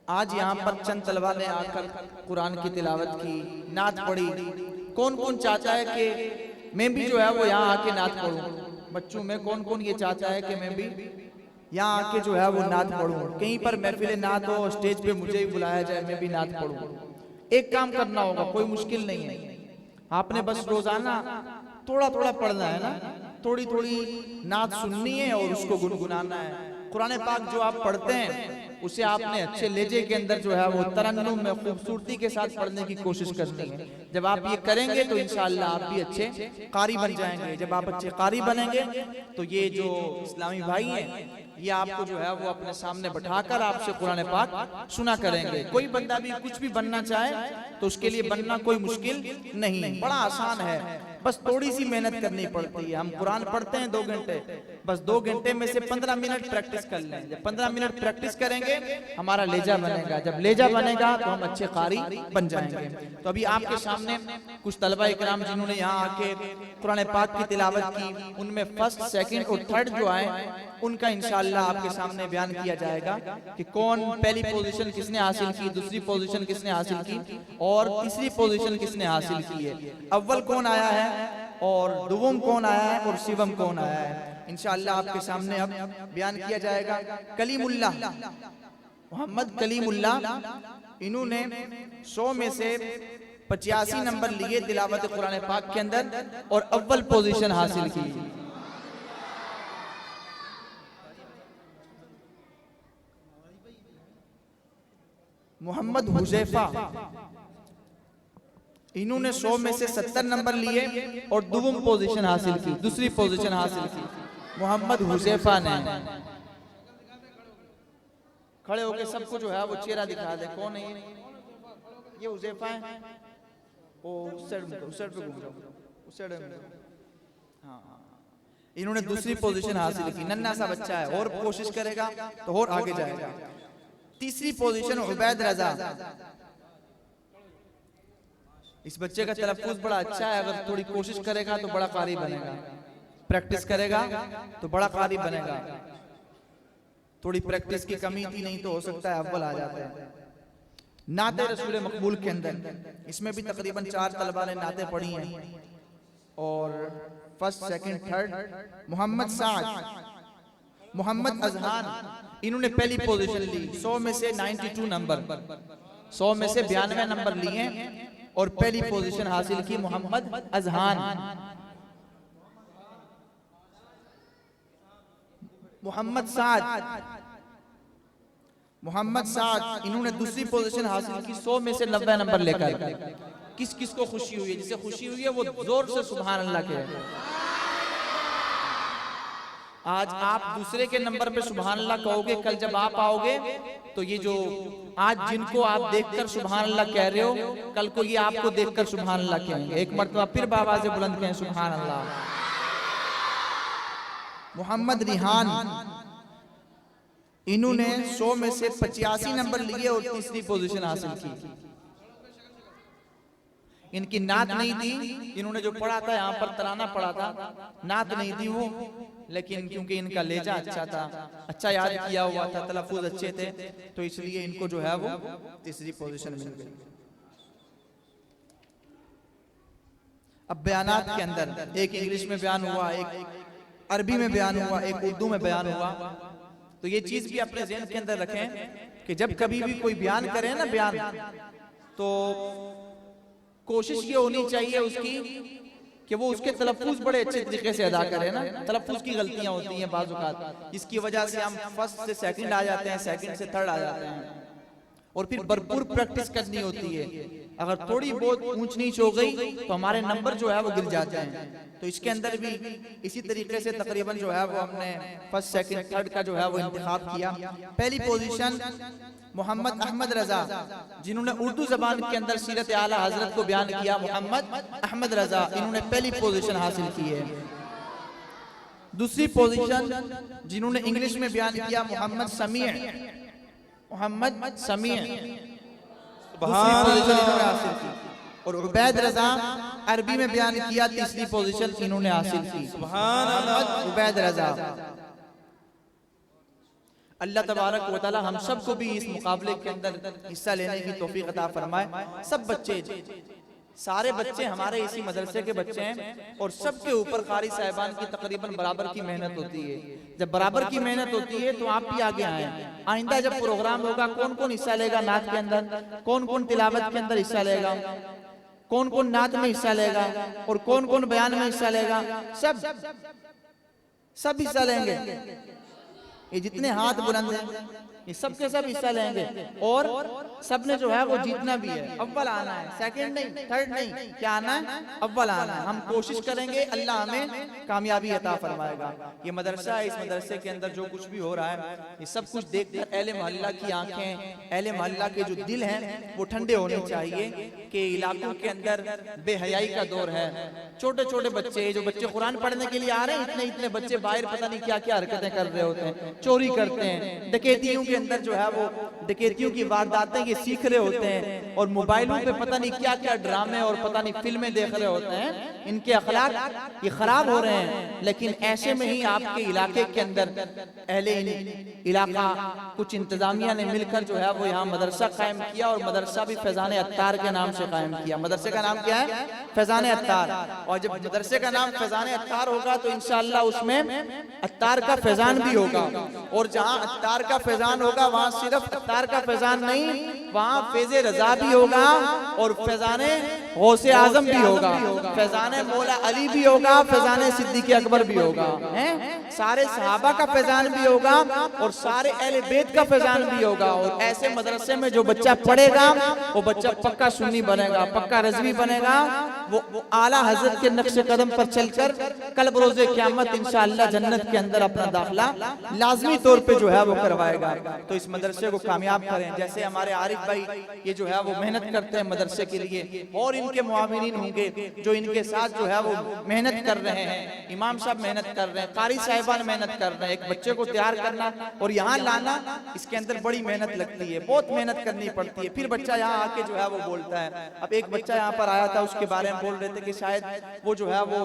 आज यहाँ पर चंद तलबा ने आकर कुरान की तिलावत की, नात पढ़ी। कौन कौन चाहता है कि मैं भी जो है वो यहाँ आके नात पढ़ूं? बच्चों में कौन कौन ये चाहता है कि मैं भी यहाँ आके जो है वो नात पढ़ूं? कहीं पर महफिल नात हो, स्टेज पे मुझे भी बुलाया जाए, मैं भी नात पढ़ूं। एक काम करना होगा, कोई मुश्किल नहीं है, आपने बस रोजाना थोड़ा थोड़ा पढ़ना है ना। थोड़ी थोड़ी नात सुननी है और उसको गुनगुनाना है। कुरान पाक जो आप पढ़ते हैं उसे आपने अच्छे लहजे के अंदर जो है वो तरन्नुम में खूबसूरती के साथ पढ़ने की कोशिश करनी है। जब आप ये करेंगे तो इंशाअल्लाह आप भी अच्छे कारी बन जाएंगे। जब आप अच्छे कारी बनेंगे तो ये जो इस्लामी भाई हैं ये आपको जो है वो अपने सामने बैठाकर आपसे कुरान पाक सुना करेंगे। कोई बंदा भी कुछ भी बनना चाहे तो उसके लिए बनना कोई मुश्किल नहीं, बड़ा आसान है, बस थोड़ी सी मेहनत करनी पड़ती है। हम कुरान पढ़ते हैं 2 घंटे, बस 2 घंटे में से 15 मिनट प्रैक्टिस कर लें। जब 15 मिनट प्रैक्टिस करेंगे हमारा लेजा बनेगा, जब लेजा बनेगा तो हम अच्छे कारी बन जाएंगे। तो अभी आपके सामने कुछ तलबा इकराम जिन्होंने यहाँ आके कुरान पाक की तिलावत की, उनमें फर्स्ट, सेकंड और थर्ड जो आए उनका इंशाअल्लाह आपके सामने बयान किया जाएगा कि कौन पहली पोजीशन किसने हासिल की, दूसरी पोजीशन किसने हासिल की और तीसरी पोजीशन किसने हासिल की है, अव्वल कौन आया है और दुवम कौन आया है और शिवम कौन आया है। इंशाअल्लाह आपके सामने अब बयान किया जाएगा। कलीमुल्लाह, मोहम्मद कलीमुल्लाह, इन्होंने 100 में से 85 नंबर लिए तिलावत कुरान पाक के अंदर और अव्वल पोजीशन हासिल की। मोहम्मद हुजैफा, इन्होंने 100 में से 70 नंबर लिए और दुवम पोजीशन हासिल की, दूसरी पोजीशन हासिल की मोहम्मद हुजैफा ने। खड़े होके सबको जो है वो चेहरा दिखा दे, कौन है ये हुजैफा है। ओ उस साइड पे घूम जाओ, उस साइड। हाँ, इन्होंने दूसरी पोजीशन हासिल की। नन्ना सा बच्चा है और कोशिश करेगा तो और आगे जाएगा। तीसरी पोजीशन उबैद रजा, इस बच्चे का तलफ्फुज़ बड़ा अच्छा है, अगर थोड़ी कोशिश करेगा तो बड़ा कारी बनेगा, प्रैक्टिस करेगा तो बड़ा कारी बनेगा। थोड़ी प्रैक्टिस की कमी थी, नहीं तो हो सकता है अव्वल आ जाता है। नाते रसूल मकबूल के अंदर इसमें भी तकरीबन 4 तलबा ने नाते पढ़ी हैं और फर्स्ट, सेकंड, थर्ड। मोहम्मद साद, मोहम्मद अजहान, इन्होंने पहली पोजीशन ली। 100 में से 92 नंबर, 100 में से 92 नंबर लिए और पहली पोजीशन हासिल की मोहम्मद अजहान। मोहम्मद साद, मोहम्मद साद, इन्होंने दूसरी पोजीशन हासिल की 100 में से 90 नंबर लेकर। किस किस को खुशी हुई है? जिसे खुशी हुई है वो जोर से सुभान अल्लाह कहे। आज आप दूसरे के नंबर पे सुभान अल्लाह कहोगे, कल जब आप आओगे तो ये जो आज जिनको आप देखकर सुभान अल्लाह कह रहे हो, कल को ये आपको देखकर सुभान अल्लाह कहेंगे। एक मर्तबा फिर बाबा से बुलंद कहें सुभान अल्लाह। मोहम्मद रिहान, इन्होंने 100 में से 85 नंबर लिए और तीसरी पोजीशन हासिल की। इनकी नात नहीं थी, इन्होंने जो पढ़ा था यहाँ पर तराना पढ़ा था, नात नहीं थी वो, लेकिन क्योंकि इनका लहजा अच्छा था, अच्छा याद किया हुआ था, तलफ्फुज़ अच्छे थे, तो इसलिए इनको जो है वो तीसरी पोजीशन मिल गई। अब बयानात के अंदर एक इंग्लिश में बयान हुआ, एक अरबी में बयान हुआ, एक उर्दू में बयान हुआ। तो ये चीज भी अपने ज़हन के अंदर रखें कि जब कभी भी कोई बयान करे ना बयान, तो कोशिश ये होनी चाहिए उसकी कि वो उसके तलफ्फुज़ बड़े अच्छे तरीके से अदा करे ना। तलफ्फुज़ की गलतियां होती हैं बाज़ औक़ात, जिसकी वजह से हम फर्स्ट से सेकंड आ जाते हैं, सेकंड से थर्ड आ जाते हैं, और फिर भरपूर प्रैक्टिस करनी होती है। अगर थोड़ी बहुत ऊंच नीच हो गई तो हमारे नंबर जो है वो गिर जाते हैं। तो इसके अंदर भी इसी तरीके से तकरीबन जो है वो हमने फर्स्ट, सेकंड, थर्ड का जो है वो इंतखाब किया। पहली पोजीशन मोहम्मद अहमद रजा, जिन्होंने उर्दू जबान के अंदर सीरत आला हजरत को बयान किया, मोहम्मद अहमद रजा, इन्होंने पहली पोजीशन हासिल की है। दूसरी पोजीशन जिन्होंने इंग्लिश में बयान किया, मोहम्मद समीर, मोहम्मद समीर, दूसरी पोजीशन इन्होंने हासिल की। और उबैद रजा अरबी में बयान किया, तीसरी पोजीशन इन्होंने हासिल की। सुभान अल्लाह। उबैद रजा। अल्लाह तबारक व तआला हम सबको भी इस मुकाबले के अंदर हिस्सा लेने की तौफीक अता फरमाए। सब बच्चे, सारे बच्चे हमारे इसी मदरसे के बच्चे हैं और सबके ऊपर कारी साहिबान की तकरीबन बराबर की मेहनत होती है। जब बराबर की मेहनत होती है तो आप भी आगे आए। आइंदा जब प्रोग्राम होगा, कौन कौन हिस्सा लेगा नात के अंदर, कौन कौन तिलावत के अंदर हिस्सा लेगा, कौन कौन नात में हिस्सा लेगा और कौन कौन बयान में हिस्सा लेगा, सब सब हिस्सा लेंगे, ये जितने हाथ बुलंद हैं ये सब के सब हिस्सा लेंगे और सब ने जो है वो जीतना भी है। अव्वल आना है, सेकंड नहीं, थर्ड नहीं, क्या आना है? अव्वल आना है। हम कोशिश करेंगे, अल्लाह हमें कामयाबी अता फरमाएगा। ये मदरसा है, इस मदरसे के अंदर जो कुछ भी हो रहा है ये सब कुछ देखकर अहले मोहल्ला की आंखें, अहले मोहल्ला के जो दिल हैं वो ठंडे होने चाहिए कि इलाकों के अंदर बेहयाई का दौर है। छोटे छोटे बच्चे, जो बच्चे कुरान पढ़ने के लिए आ रहे हैं, इतने इतने बच्चे बाहर पता नहीं क्या क्या हरकतें कर रहे होते हैं, चोरी करते हैं, डकैतियों के अंदर जो है वो डकैतियों की वारदातें ये सीख रहे होते हैं और मोबाइलों पे पता नहीं क्या क्या ड्रामे और पता नहीं फिल्में देख रहे होते हैं। इनके अखलाक ये खराब हो रहे हैं। लेकिन ऐसे में ही आपके इलाके के अंदर अहले इलाका कुछ इंतजामिया ने मिलकर जो है वो यहाँ मदरसा कायम किया और मदरसा भी फैजान अत्तार के नाम से कायम किया। मदरसे का नाम क्या है? फैजान अत्तार। और जब मदरसे का नाम फैजान अत्तार होगा तो इंशाअल्लाह उसमें अत्तार का फैजान भी होगा। और जहाँ अत्तार का फैजान होगा वहाँ सिर्फ अत्तार का फैजान नहीं, वहाँ फैज़े रजा भी होगा और फैजाने गौसे आजम भी होगा, फैजाने मौला अली भी होगा, फैजाने सिद्दीक़ अकबर भी होगा, हैं? सारे सहाबा का फैजान भी होगा और सारे अहले बैत का फैजान भी होगा। और ऐसे मदरसे में जो बच्चा पढ़ेगा वो बच्चा पक्का सुन्नी बनेगा, पक्का रज़वी बनेगा। वो आला हजरत के नक्शे कदम पर चलकर कल रोज़े क़यामत इंशाअल्लाह जन्नत के अंदर अपना दाखिला लाजमी तौर पे जो है वो करवाएगा। तो इस मदरसे को कामयाब करें। जैसे हमारे आरिफ भाई ये जो है वो मेहनत करते हैं मदरसे के लिए, और इनके मुआविनीन होंगे जो इनके साथ जो है वो मेहनत कर रहे हैं। इमाम साहब मेहनत कर रहे हैं, कारी साहिबान मेहनत कर रहे हैं। एक बच्चे को तैयार करना और यहाँ लाना, इसके अंदर बड़ी मेहनत लगती है, बहुत मेहनत करनी पड़ती है। फिर बच्चा यहाँ आके जो है वो बोलता है। अब एक बच्चा यहाँ पर आया था, उसके बारे में बोल रहे थे कि शायद वो जो है वो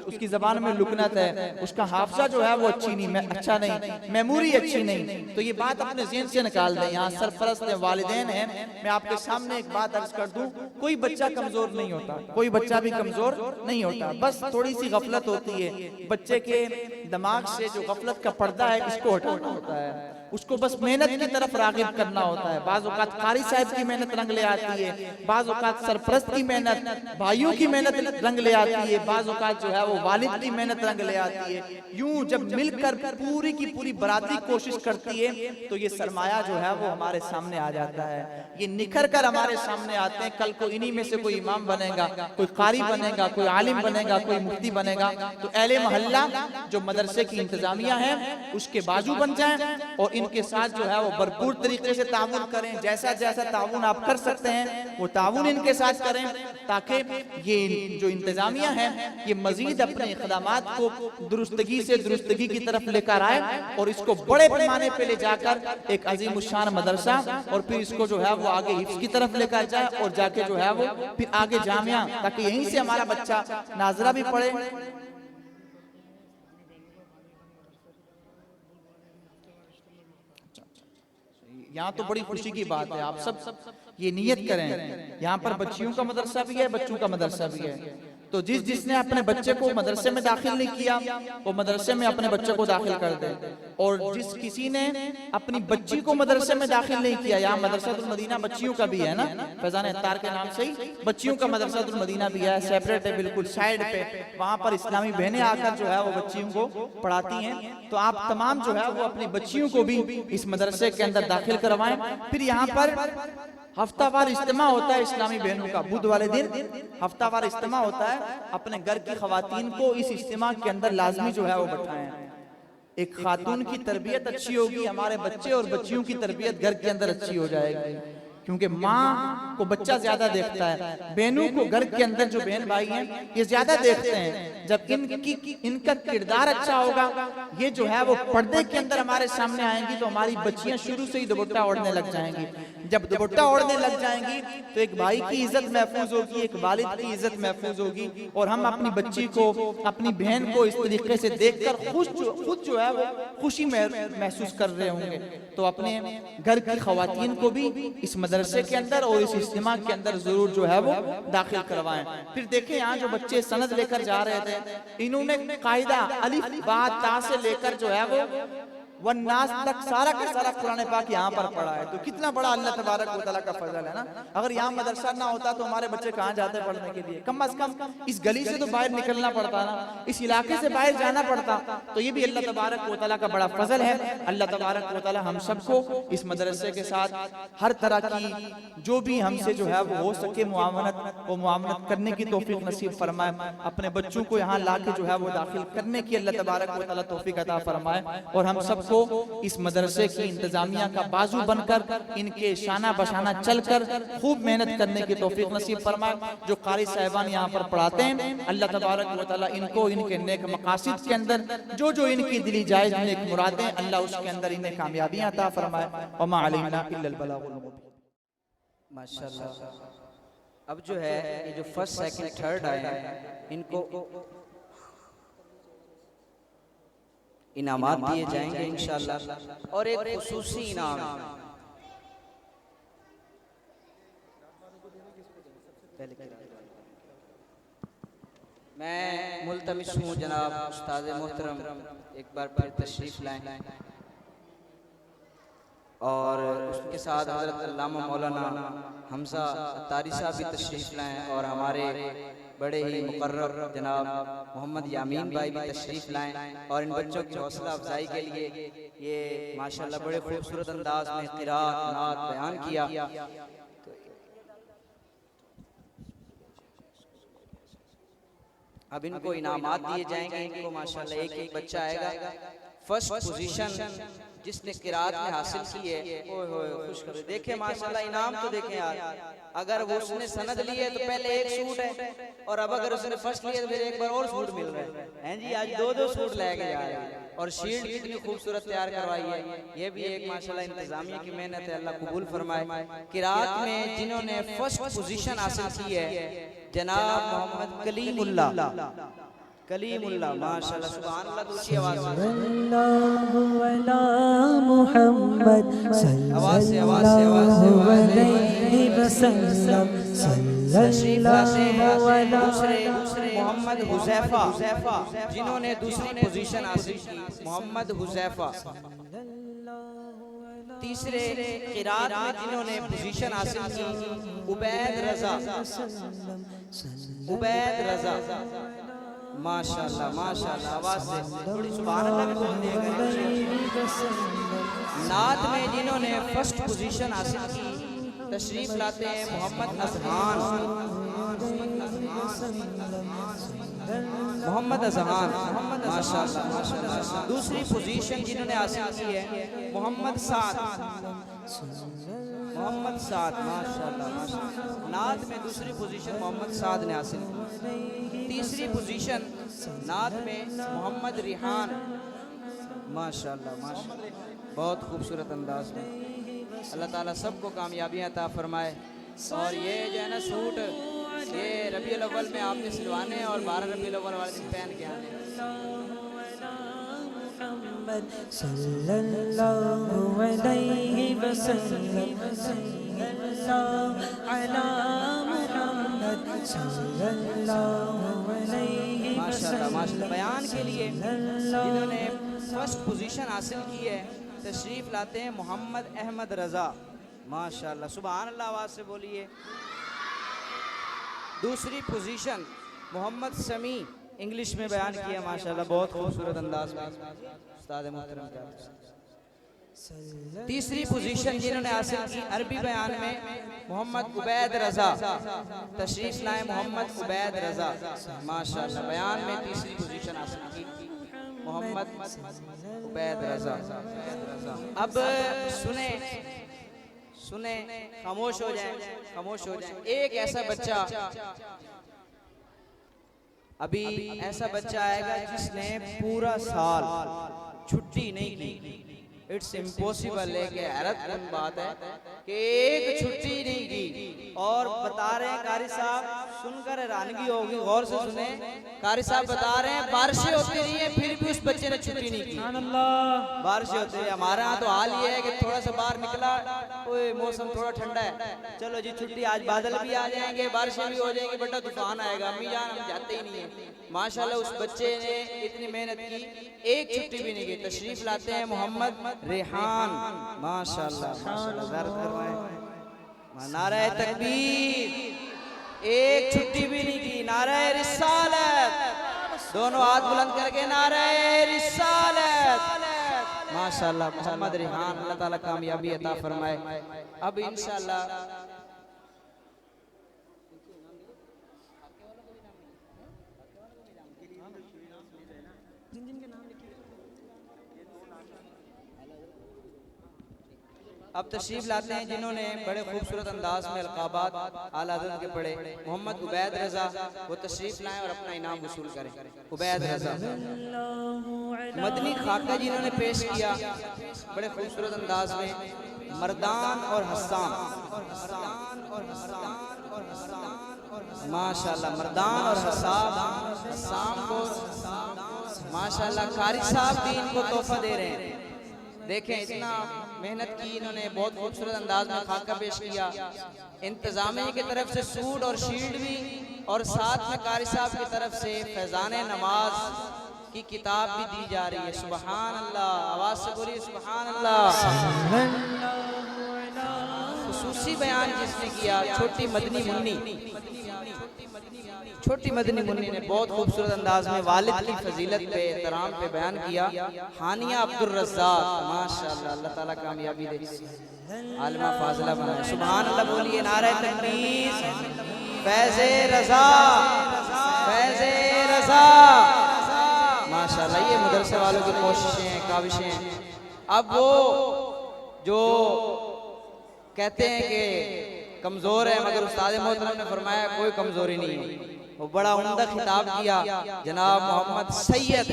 उसकी जबान में लुकनत है, उसका हाफजा जो है वो अच्छी नहीं, अच्छा नहीं, मेमोरी अच्छी नहीं। तो ये बात अपने ज़हन से निकाल दें। यहाँ सरपरस्त है, वालिदैन हैं। मैं आपके सामने एक बात अर्ज कर दूं, कोई बच्चा कमजोर नहीं होता, कोई बच्चा भी कमजोर नहीं होता, बस थोड़ी सी गफलत होती है। बच्चे के दिमाग से जो गफलत का पर्दा है इसको हटाना होता है, उसको बस मेहनत की तरफ रागिब करना होता है। बाज़ औक़ात कारी साहब की मेहनत रंग ले आती है, बाज़ औक़ात सरपरस्त की मेहनत, भाइयों की मेहनत रंग ले आती है, बाज़ औक़ात जो है वो वालिद की मेहनत रंग ले आती है। यूं जब मिलकर पूरी की पूरी बराती कोशिश करती है तो ये सरमाया जो है वो हमारे सामने आ जाता है, ये निखर कर हमारे सामने आते हैं। कल को इन्हीं में से कोई इमाम बनेगा, कोई कारी बनेगा, कोई आलिम बनेगा, कोई मुफ्ती बनेगा। तो अहले मोहल्ला जो मदरसे की इंतजामिया है उसके बाजू बन जाएं और इनके साथ जो है वो भरपूर तरीके से ताउन करें। जैसा जैसा ताउन आप कर सकते हैं वो ताउन इनके साथ करें, ताकि ये जो इंतजामिया है ये मजीद अपने इक़दामात को दुरुस्तगी से दुरुस्तगी की तरफ लेकर आए और इसको बड़े पैमाने पे ले जाकर एक अजीमुशान मदरसा और फिर इसको जो है वो आगे हिफ्ज़ की तरफ लेकर जाए और जाके जो है वो फिर आगे जामिया, ताकि यहीं से हमारा बच्चा नाजरा भी पढ़े। यहाँ तो बड़ी खुशी की बात है, आप सब ये नियत करें। यहाँ पर बच्चियों का मदरसा भी है, बच्चों का मदरसा भी है। तो जिसने अपने बच्चे को मदरसे में दाखिल नहीं किया वो मदरसे में अपने बच्चे को दाखिल कर दे, और जिस किसी ने अपनी बच्ची को मदरसे में दाखिल नहीं किया, यहाँ मदरसातुल मदीना बच्चियों का भी है ना, फैजान अत्तार के नाम से ही बच्चियों का मदरसातुल मदीना भी है, सेपरेट है बिल्कुल साइड पे। वहाँ पर इस्लामी बहनें आकर जो है वो बच्चियों को पढ़ाती हैं। तो आप तमाम जो है वो अपनी बच्चियों को भी इस मदरसे के अंदर दाखिल करवाएं। फिर यहाँ पर हफ्तावार इज्तिमा होता है इस्लामी बहनों का, बुध वाले दिन हफ्तावार इज्तिमा होता है। अपने घर की खवातीन को इस इज्तिमा के अंदर लाजमी जो है वो बैठाएं। एक खातून की तरबियत अच्छी होगी, हमारे बच्चे और बच्चियों की तरबियत घर के अंदर अच्छी हो जाएगी, क्योंकि माँ को बच्चा ज्यादा देखता है, बहनों को घर के अंदर जो बहन भाई हैं ये ज्यादा देखते हैं। जब इनका किरदार अच्छा होगा, ये जो है वो पर्दे के अंदर हमारे सामने आएंगी तो हमारी बच्चियां शुरू से ही दुपट्टा ओढ़ने लग जाएंगी। जब दुपट्टा ओढ़ने लग जाएंगी तो एक भाई की इज्जत महफूज होगी, एक वालिद की इज्जत महफूज होगी, और हम अपनी बच्ची को, अपनी बहन को इस तरीके से देखकर खुद जो है वो खुशी महसूस कर रहे होंगे। तो अपने घर की खवातीन को भी इस मदरसे के अंदर और इस इज्तिमा के अंदर जरूर जो है वो दाखिल करवाएं। फिर देखें यहाँ जो बच्चे सनद लेकर जा रहे थे, इन्होंने कायदा अलिफ बा ता से लेकर जो है वो वन्नास तक सारा का सारा कुरान पाक यहाँ पर पढ़ा है। तो कितना बड़ा अल्लाह तबारक व तआला का फजल है ना। अगर यहाँ मदरसा ना होता तो हमारे बच्चे कहाँ जाते पढ़ने के लिए? कम से कम इस गली से तो बाहर निकलना पड़ता ना, इस इलाके से बाहर जाना पड़ता। तो ये भी अल्लाह तबारक व तआला का बड़ा फजल है। अल्लाह तबारक व तआला हम सबको इस मदरसे के साथ हर तरह की जो भी हमसे जो है वो हो सके मुआवनत करने की तौफीक नसीब फरमाए। अपने बच्चों को यहाँ ला के जो है वो दाखिल करने की अल्लाह तबारक व तआला तौफीक अता फरमाए। और हम सबको इस मदरसे की इंतजामिया का बाजू बनकर इनके शाना बशाना चलकर खूब मेहनत करने की तौफीक नसीब फरमाए। जो कारी साहिबान यहाँ पर पढ़ाते हैं अल्लाह तबारक व तआला इनको इनके नेक मकासिद के अंदर जो जो इनकी दिली जायज नेक मुरादें अल्लाह उसके अंदर इन्हें कामयाबियां अता फरमाए। वमा अलैना इल्लल बलागुल मुबीन। माशाल्लाह। अब जो है ये जो फर्स्ट सेकंड थर्ड आए हैं इनको इनामात दिए जाएंगे इंशाअल्लाह। और एक खुसूसी इनाम मैं मुल्तमिस हूँ जनाब उस्ताद मोहतरम एक बार फिर तशरीफ लाएं और उसके साथ हज़रत अल्लामा मौलाना हमजा अत्तारी साहब भी तशरीफ लाएं और हमारे बड़े ही मुकर्रर जनाब मोहम्मद यामीन भाई भी तशरीफ लाएं। और इन बच्चों की हौसला अफजाई के लिए ये माशाल्लाह बड़े खूबसूरत अंदाज में क़िराअत नात बयान किया। अब इनको इनामात दिए जाएंगे। इनको माशाल्लाह एक एक बच्चा आएगा फर्स्ट पोजीशन जिसने किरात में हासिल की है। ओए होए खुश कर देखे माशाल्लाह इनाम तो देखें यार। अगर वो उसने सनद ली है तो पहले एक सूट है और अब अगर उसने फर्स्ट लिया तो फिर एक बार और सूट मिल रहा है जी। आज दो सूट लेके जा रहे हैं और शील्ड कितनी खूबसूरत तैयार करवाई है। ये भी एक माशाल्लाह इंतजामिया की मेहनत है, अल्लाह कबूल फरमाए। किरात में जिन्होंने फर्स्ट पोजीशन हासिल की है जनाब मोहम्मद कलीमुल्लाह माशाल्लाह सुभान अल्लाह। दूसरी आवाज सल्लल्लाहु अला मुहम्मद सल्लल्लाहु अलैहि वसल्लम सल्लल्लाहु अला दूसरे मोहम्मद हुज़ैफा जिन्होंने दूसरी पोजीशन हासिल की मोहम्मद हुज़ैफा। तीसरे किरात में जिन्होंने पोजीशन हासिल की उबैद रज़ा माशाल्लाह माशाल्लाह। आवाज से थोड़ी सुभान अल्लाह बोल दिएगा। नात में जिन्होंने फर्स्ट पोजीशन हासिल की तशरीफ लाते हैं मोहम्मद अज़हान माशाल्लाह। दूसरी पोजीशन जिन्होंने हासिल की है मोहम्मद साद माशाल्लाह। नात में दूसरी पोजीशन मोहम्मद साद ने हासिल की। तीसरी पोजीशन नात में मोहम्मद रिहान माशाल्लाह बहुत खूबसूरत अंदाज में। अल्लाह ताला सबको कामयाबियां अता फरमाए। और ये जो है ना सूट ये रबीउल अव्वल में आपने सिलवाने और 12 रबीउल अव्वल वाले दिन पहन के आने। सल्लल्लाहु अलैहि वसल्लम सल्लल्लाहु अला मुहम्मद सल्लल्लाहु अलैहि माशाल्लाह माशाल्लाह। बयान के लिए जिन्होंने फर्स्ट पोजीशन हासिल की है तशरीफ लाते हैं मोहम्मद अहमद रज़ा माशाल्लाह सुभान अल्लाह। आवाज़ से बोलिए। दूसरी पोजीशन मोहम्मद समी इंग्लिश में बयान किया माशाल्लाह बहुत खूबसूरत अंदाज में उस्ताद मोहतरम का। तीसरी पोजीशन जिन्होंने हासिल की अरबी बयान में मोहम्मद उबैद रज़ा तशरीफ लाए मोहम्मद उबैद रज़ा माशाल्लाह। बयान में तीसरी पोजीशन हासिल की मोहम्मद उबैद रज़ा। अब सुने खामोश हो जाए। एक ऐसा बच्चा अभी ऐसा बच्चा आएगा जिसने पूरा साल छुट्टी नहीं की। इट्स इम्पॉसिबल है कि हैरतमंद बात है कि एक छुट्टी नहीं की। और बता रहे हैं कारी साहब सुनकर हैरानगी होगी, गौर से सुने। कारी साहब बता रहे हैं बारिशें होती रही हैं फिर भी उस बच्चे ने छुट्टी नहीं की। बारिशें होती है, हमारे यहाँ तो हाल ये है कि थोड़ा सा बाहर निकला, ओए मौसम थोड़ा ठंडा है, चलो जी छुट्टी, आज बादल भी आ जाएंगे, बारिशें भी हो जाएंगी, बेटा तूफान आएगा, अम्मी जान हम जाते ही नहीं है। माशाल्लाह उस बच्चे ने इतनी मेहनत की, एक छुट्टी भी नहीं की। तशरीफ लाते हैं मोहम्मद रेहान, माशाल्लाह। नारे तकबीर, एक छुट्टी भी नहीं की। नारे रिसालत, दोनों हाथ बुलंद करके नारे रिसालत, माशाल्लाह। मोहम्मद रेहान, अल्लाह ताला कामयाबी अता फरमाए। अब इंशाल्लाह अब तशरीफ लाते हैं जिन्होंने बड़े खूबसूरत अंदाज में अलकाबात आला हज़रत के पढ़े। मोहम्मद उबैद रजा, वो तशरीफ लाएं और अपना इनाम वसूल करें। उबैद रजा मदनी खाका जिन्होंने पेश किया बड़े खूबसूरत अंदाज में। मर्दान और हस्सान, माशाल्लाह। मर्दान और हस्सान को माशाल्लाह कारी साहब भी इनको तोहफा दे रहे हैं। देखें इतना मेहनत की इन्होंने, बहुत खूबसूरत अंदाज में खाका पेश किया। इंतजामिया की तरफ से सूट और शील्ड भी, और साथ में कारी साहब की तरफ से फैजान नमाज की किताब भी दी जा रही है। सुबहान अल्लाह, आवाज से बोलिए सुबहान अल्लाह। खुसूसी बयान जिसने किया छोटी मदनी मुन्नी, छोटी मदनी मुन्नी ने बहुत खूबसूरत अंदाज में वालिद की फजीलत पे, एहतराम पे बयान किया। हानिया अब्दुल रज़्ज़ाक, माशाल्लाह, अल्लाह ताला कामयाबी दे, आलिमा फाज़िला बनाए। सुभान अल्लाह बोलिए, नारे तकबीर, फैज़े रज़ा, फैज़े रज़ा, माशाल्लाह। ये मदरसे वालों की कोशिशें हैं, काविशें हैं। अब वो जो कहते हैं कि कमजोर है, मगर उस्ताद मोहतरम ने फरमाया कोई कमजोरी नहीं है। वो बड़ा उम्दा खिताब किया। जनाब मोहम्मद सैयद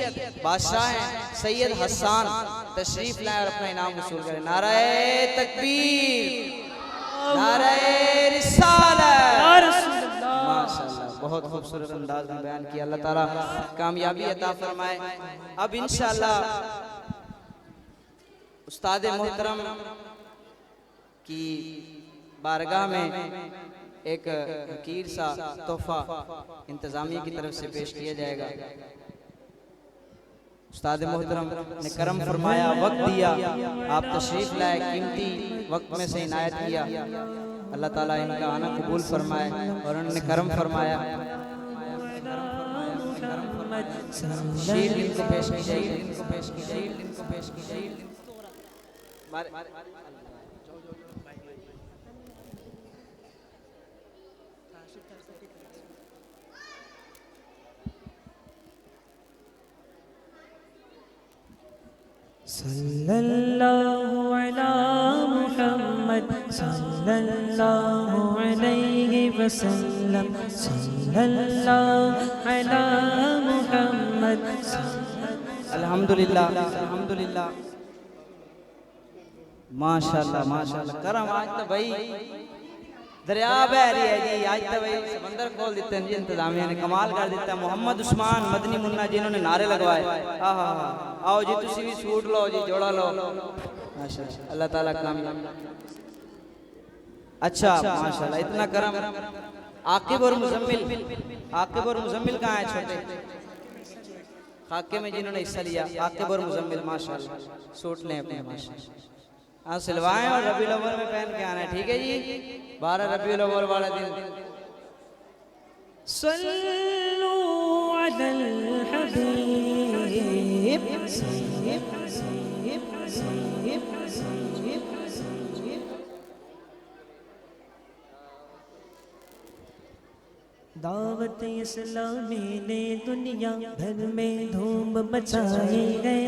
बादशाह हैं, सैयद हसन तशरीफ लाए और अपना इनाम वसूल करें। नारे तकबीर, नारे रिसालत, माशाल्लाह। बहुत खूबसूरत अंदाज में बयान किया। अल्लाह ताला कामयाबी अता फरमाए। अब इंशाअल्लाह उस्ताद मोहतरम की बारगाह में एक हकीर सा तोहफा इंतजामिया की तरफ से पेश किया जाएगा। उस्ताद मोहतरम ने करम फरमाया, वक्त दिया, आप तशरीफ लाए, कीमती वक्त में से इनायत किया। अल्लाह ताला इनका आना कबूल फरमाए और उन्होंने करम फरमाया। शील्ड इनको पेश की जाएगी, इनको पेश की जाएगी, इनको पेश की जाएगी। सल्लल्लाहु अला मुहम्मद सल्लल्लाहु अलैहि वसल्लम, सल्लल्लाहु अला मुहम्मद। अल्हम्दुलिल्लाह, अल्हम्दुलिल्लाह, माशाल्लाह, माशाल्लाह। करम आज तो भाई दरिया बह रही है जी, आज तो भाई समंदर खोल देते हैं जी। इंतजामिया ने कमाल कर दिता है। मोहम्मद उस्मान मदनी मुन्ना जिन्होंने नारे लगवाए, आओ जी तुसी भी सूट लो जी, जोड़ा लो, माशाल्लाह। अल्लाह ताला कामयाब। अच्छा माशाल्लाह, इतना करम। आकिब और मुजम्मिल, आकिब और मुजम्मिल कहाँ है? छोटे खाके में जिन्होंने हिस्सा लिया, आकिब और मुजम्मिल माशाल्लाह सूट लें अपने, माशाल्लाह। हाँ सिलवाएं और रबीउल अव्वल में पहन के आना है, ठीक है जी। 12 रबीउल अव्वल वाला दिन। सल्लू अलल हबीब, दावत इस्लामी ने दुनिया भर में धूम मचाई है।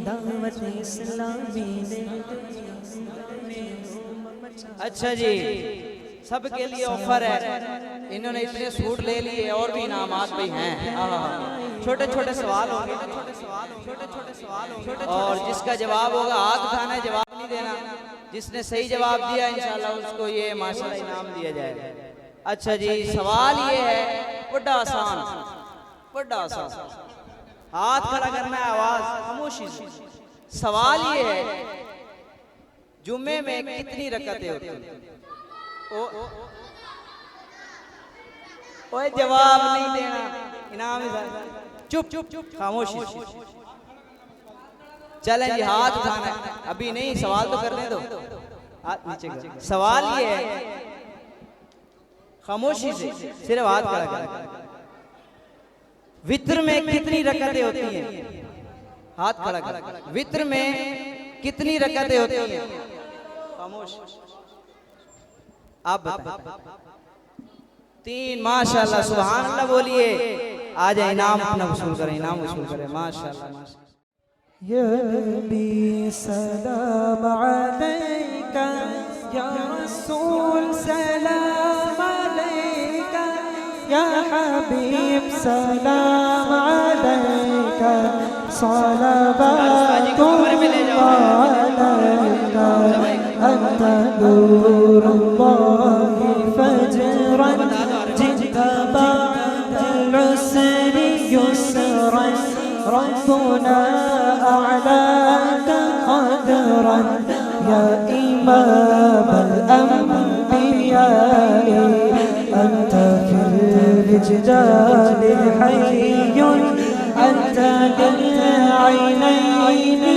दावत इस्लामी ने दुनिया भर में धूम मचाई। अच्छा जी, सबके लिए ऑफर है। इन्होंने इतने सूट ले लिए और भी इनामात भी हैं। छोटे छोटे सवाल होंगे, छोटे छोटे सवाल होंगे, और जिसका जवाब होगा हाथ उठाना है, जवाब नहीं देना। जिसने सही जवाब दिया इंशाल्लाह उसको ये माशाल्लाह इनाम दिया जाएगा। अच्छा जी, सवाल ये है, बड़ा आसान, बड़ा आसान, हाथ खड़ा करना है, आवाज खामोशी से। सवाल ये है, जुम्मे में कितनी रकतें होती हैं? ओए जवाब नहीं देना, इनाम चुप चुप चुप, खामोशी। चलें जी, हाथ उठाना है, अभी नहीं, सवाल तो करने दो, हाथ नीचे कर। सवाल ये है, खामोशी से सिर्फ हाथ खड़ा कर। वित्र में कितनी रकतें होती हैं? हाथ खड़ा कर। वित्र में कितनी रकतें होती हैं? खामोश। आप बताएं। 3। माशाल्लाह, सुभान अल्लाह बोलिए। आ जाए, इनाम अपना वसूल करें, इनाम वसूल करें। माशाल्लाह माशाल्लाह। या नबी सलाम अलैका, या रसूल सलाम अलैका, या हबीब सलाम अलैका, सलावतुल्लाह अलैका, अंता नूरुल्लाहि फजरन, जिता बअदल उसरि युसरन, रब्बुना अअलाका क़द्रन, या इमामल अंबिया'i, अंता फिल विजदानि हय्युन, अंता लिल अयनैनि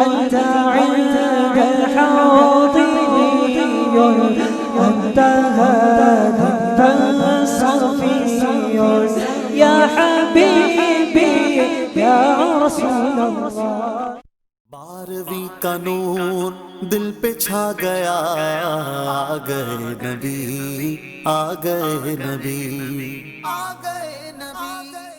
अंता इंदल हौदि लिय्युन, अंता हादिन सफ़िय्युन, या हबीबी या रसूलल्लाह। 12वीं का नूर दिल पे छा गया, आ गए नबी, आ गए नबी, आ गए नबी।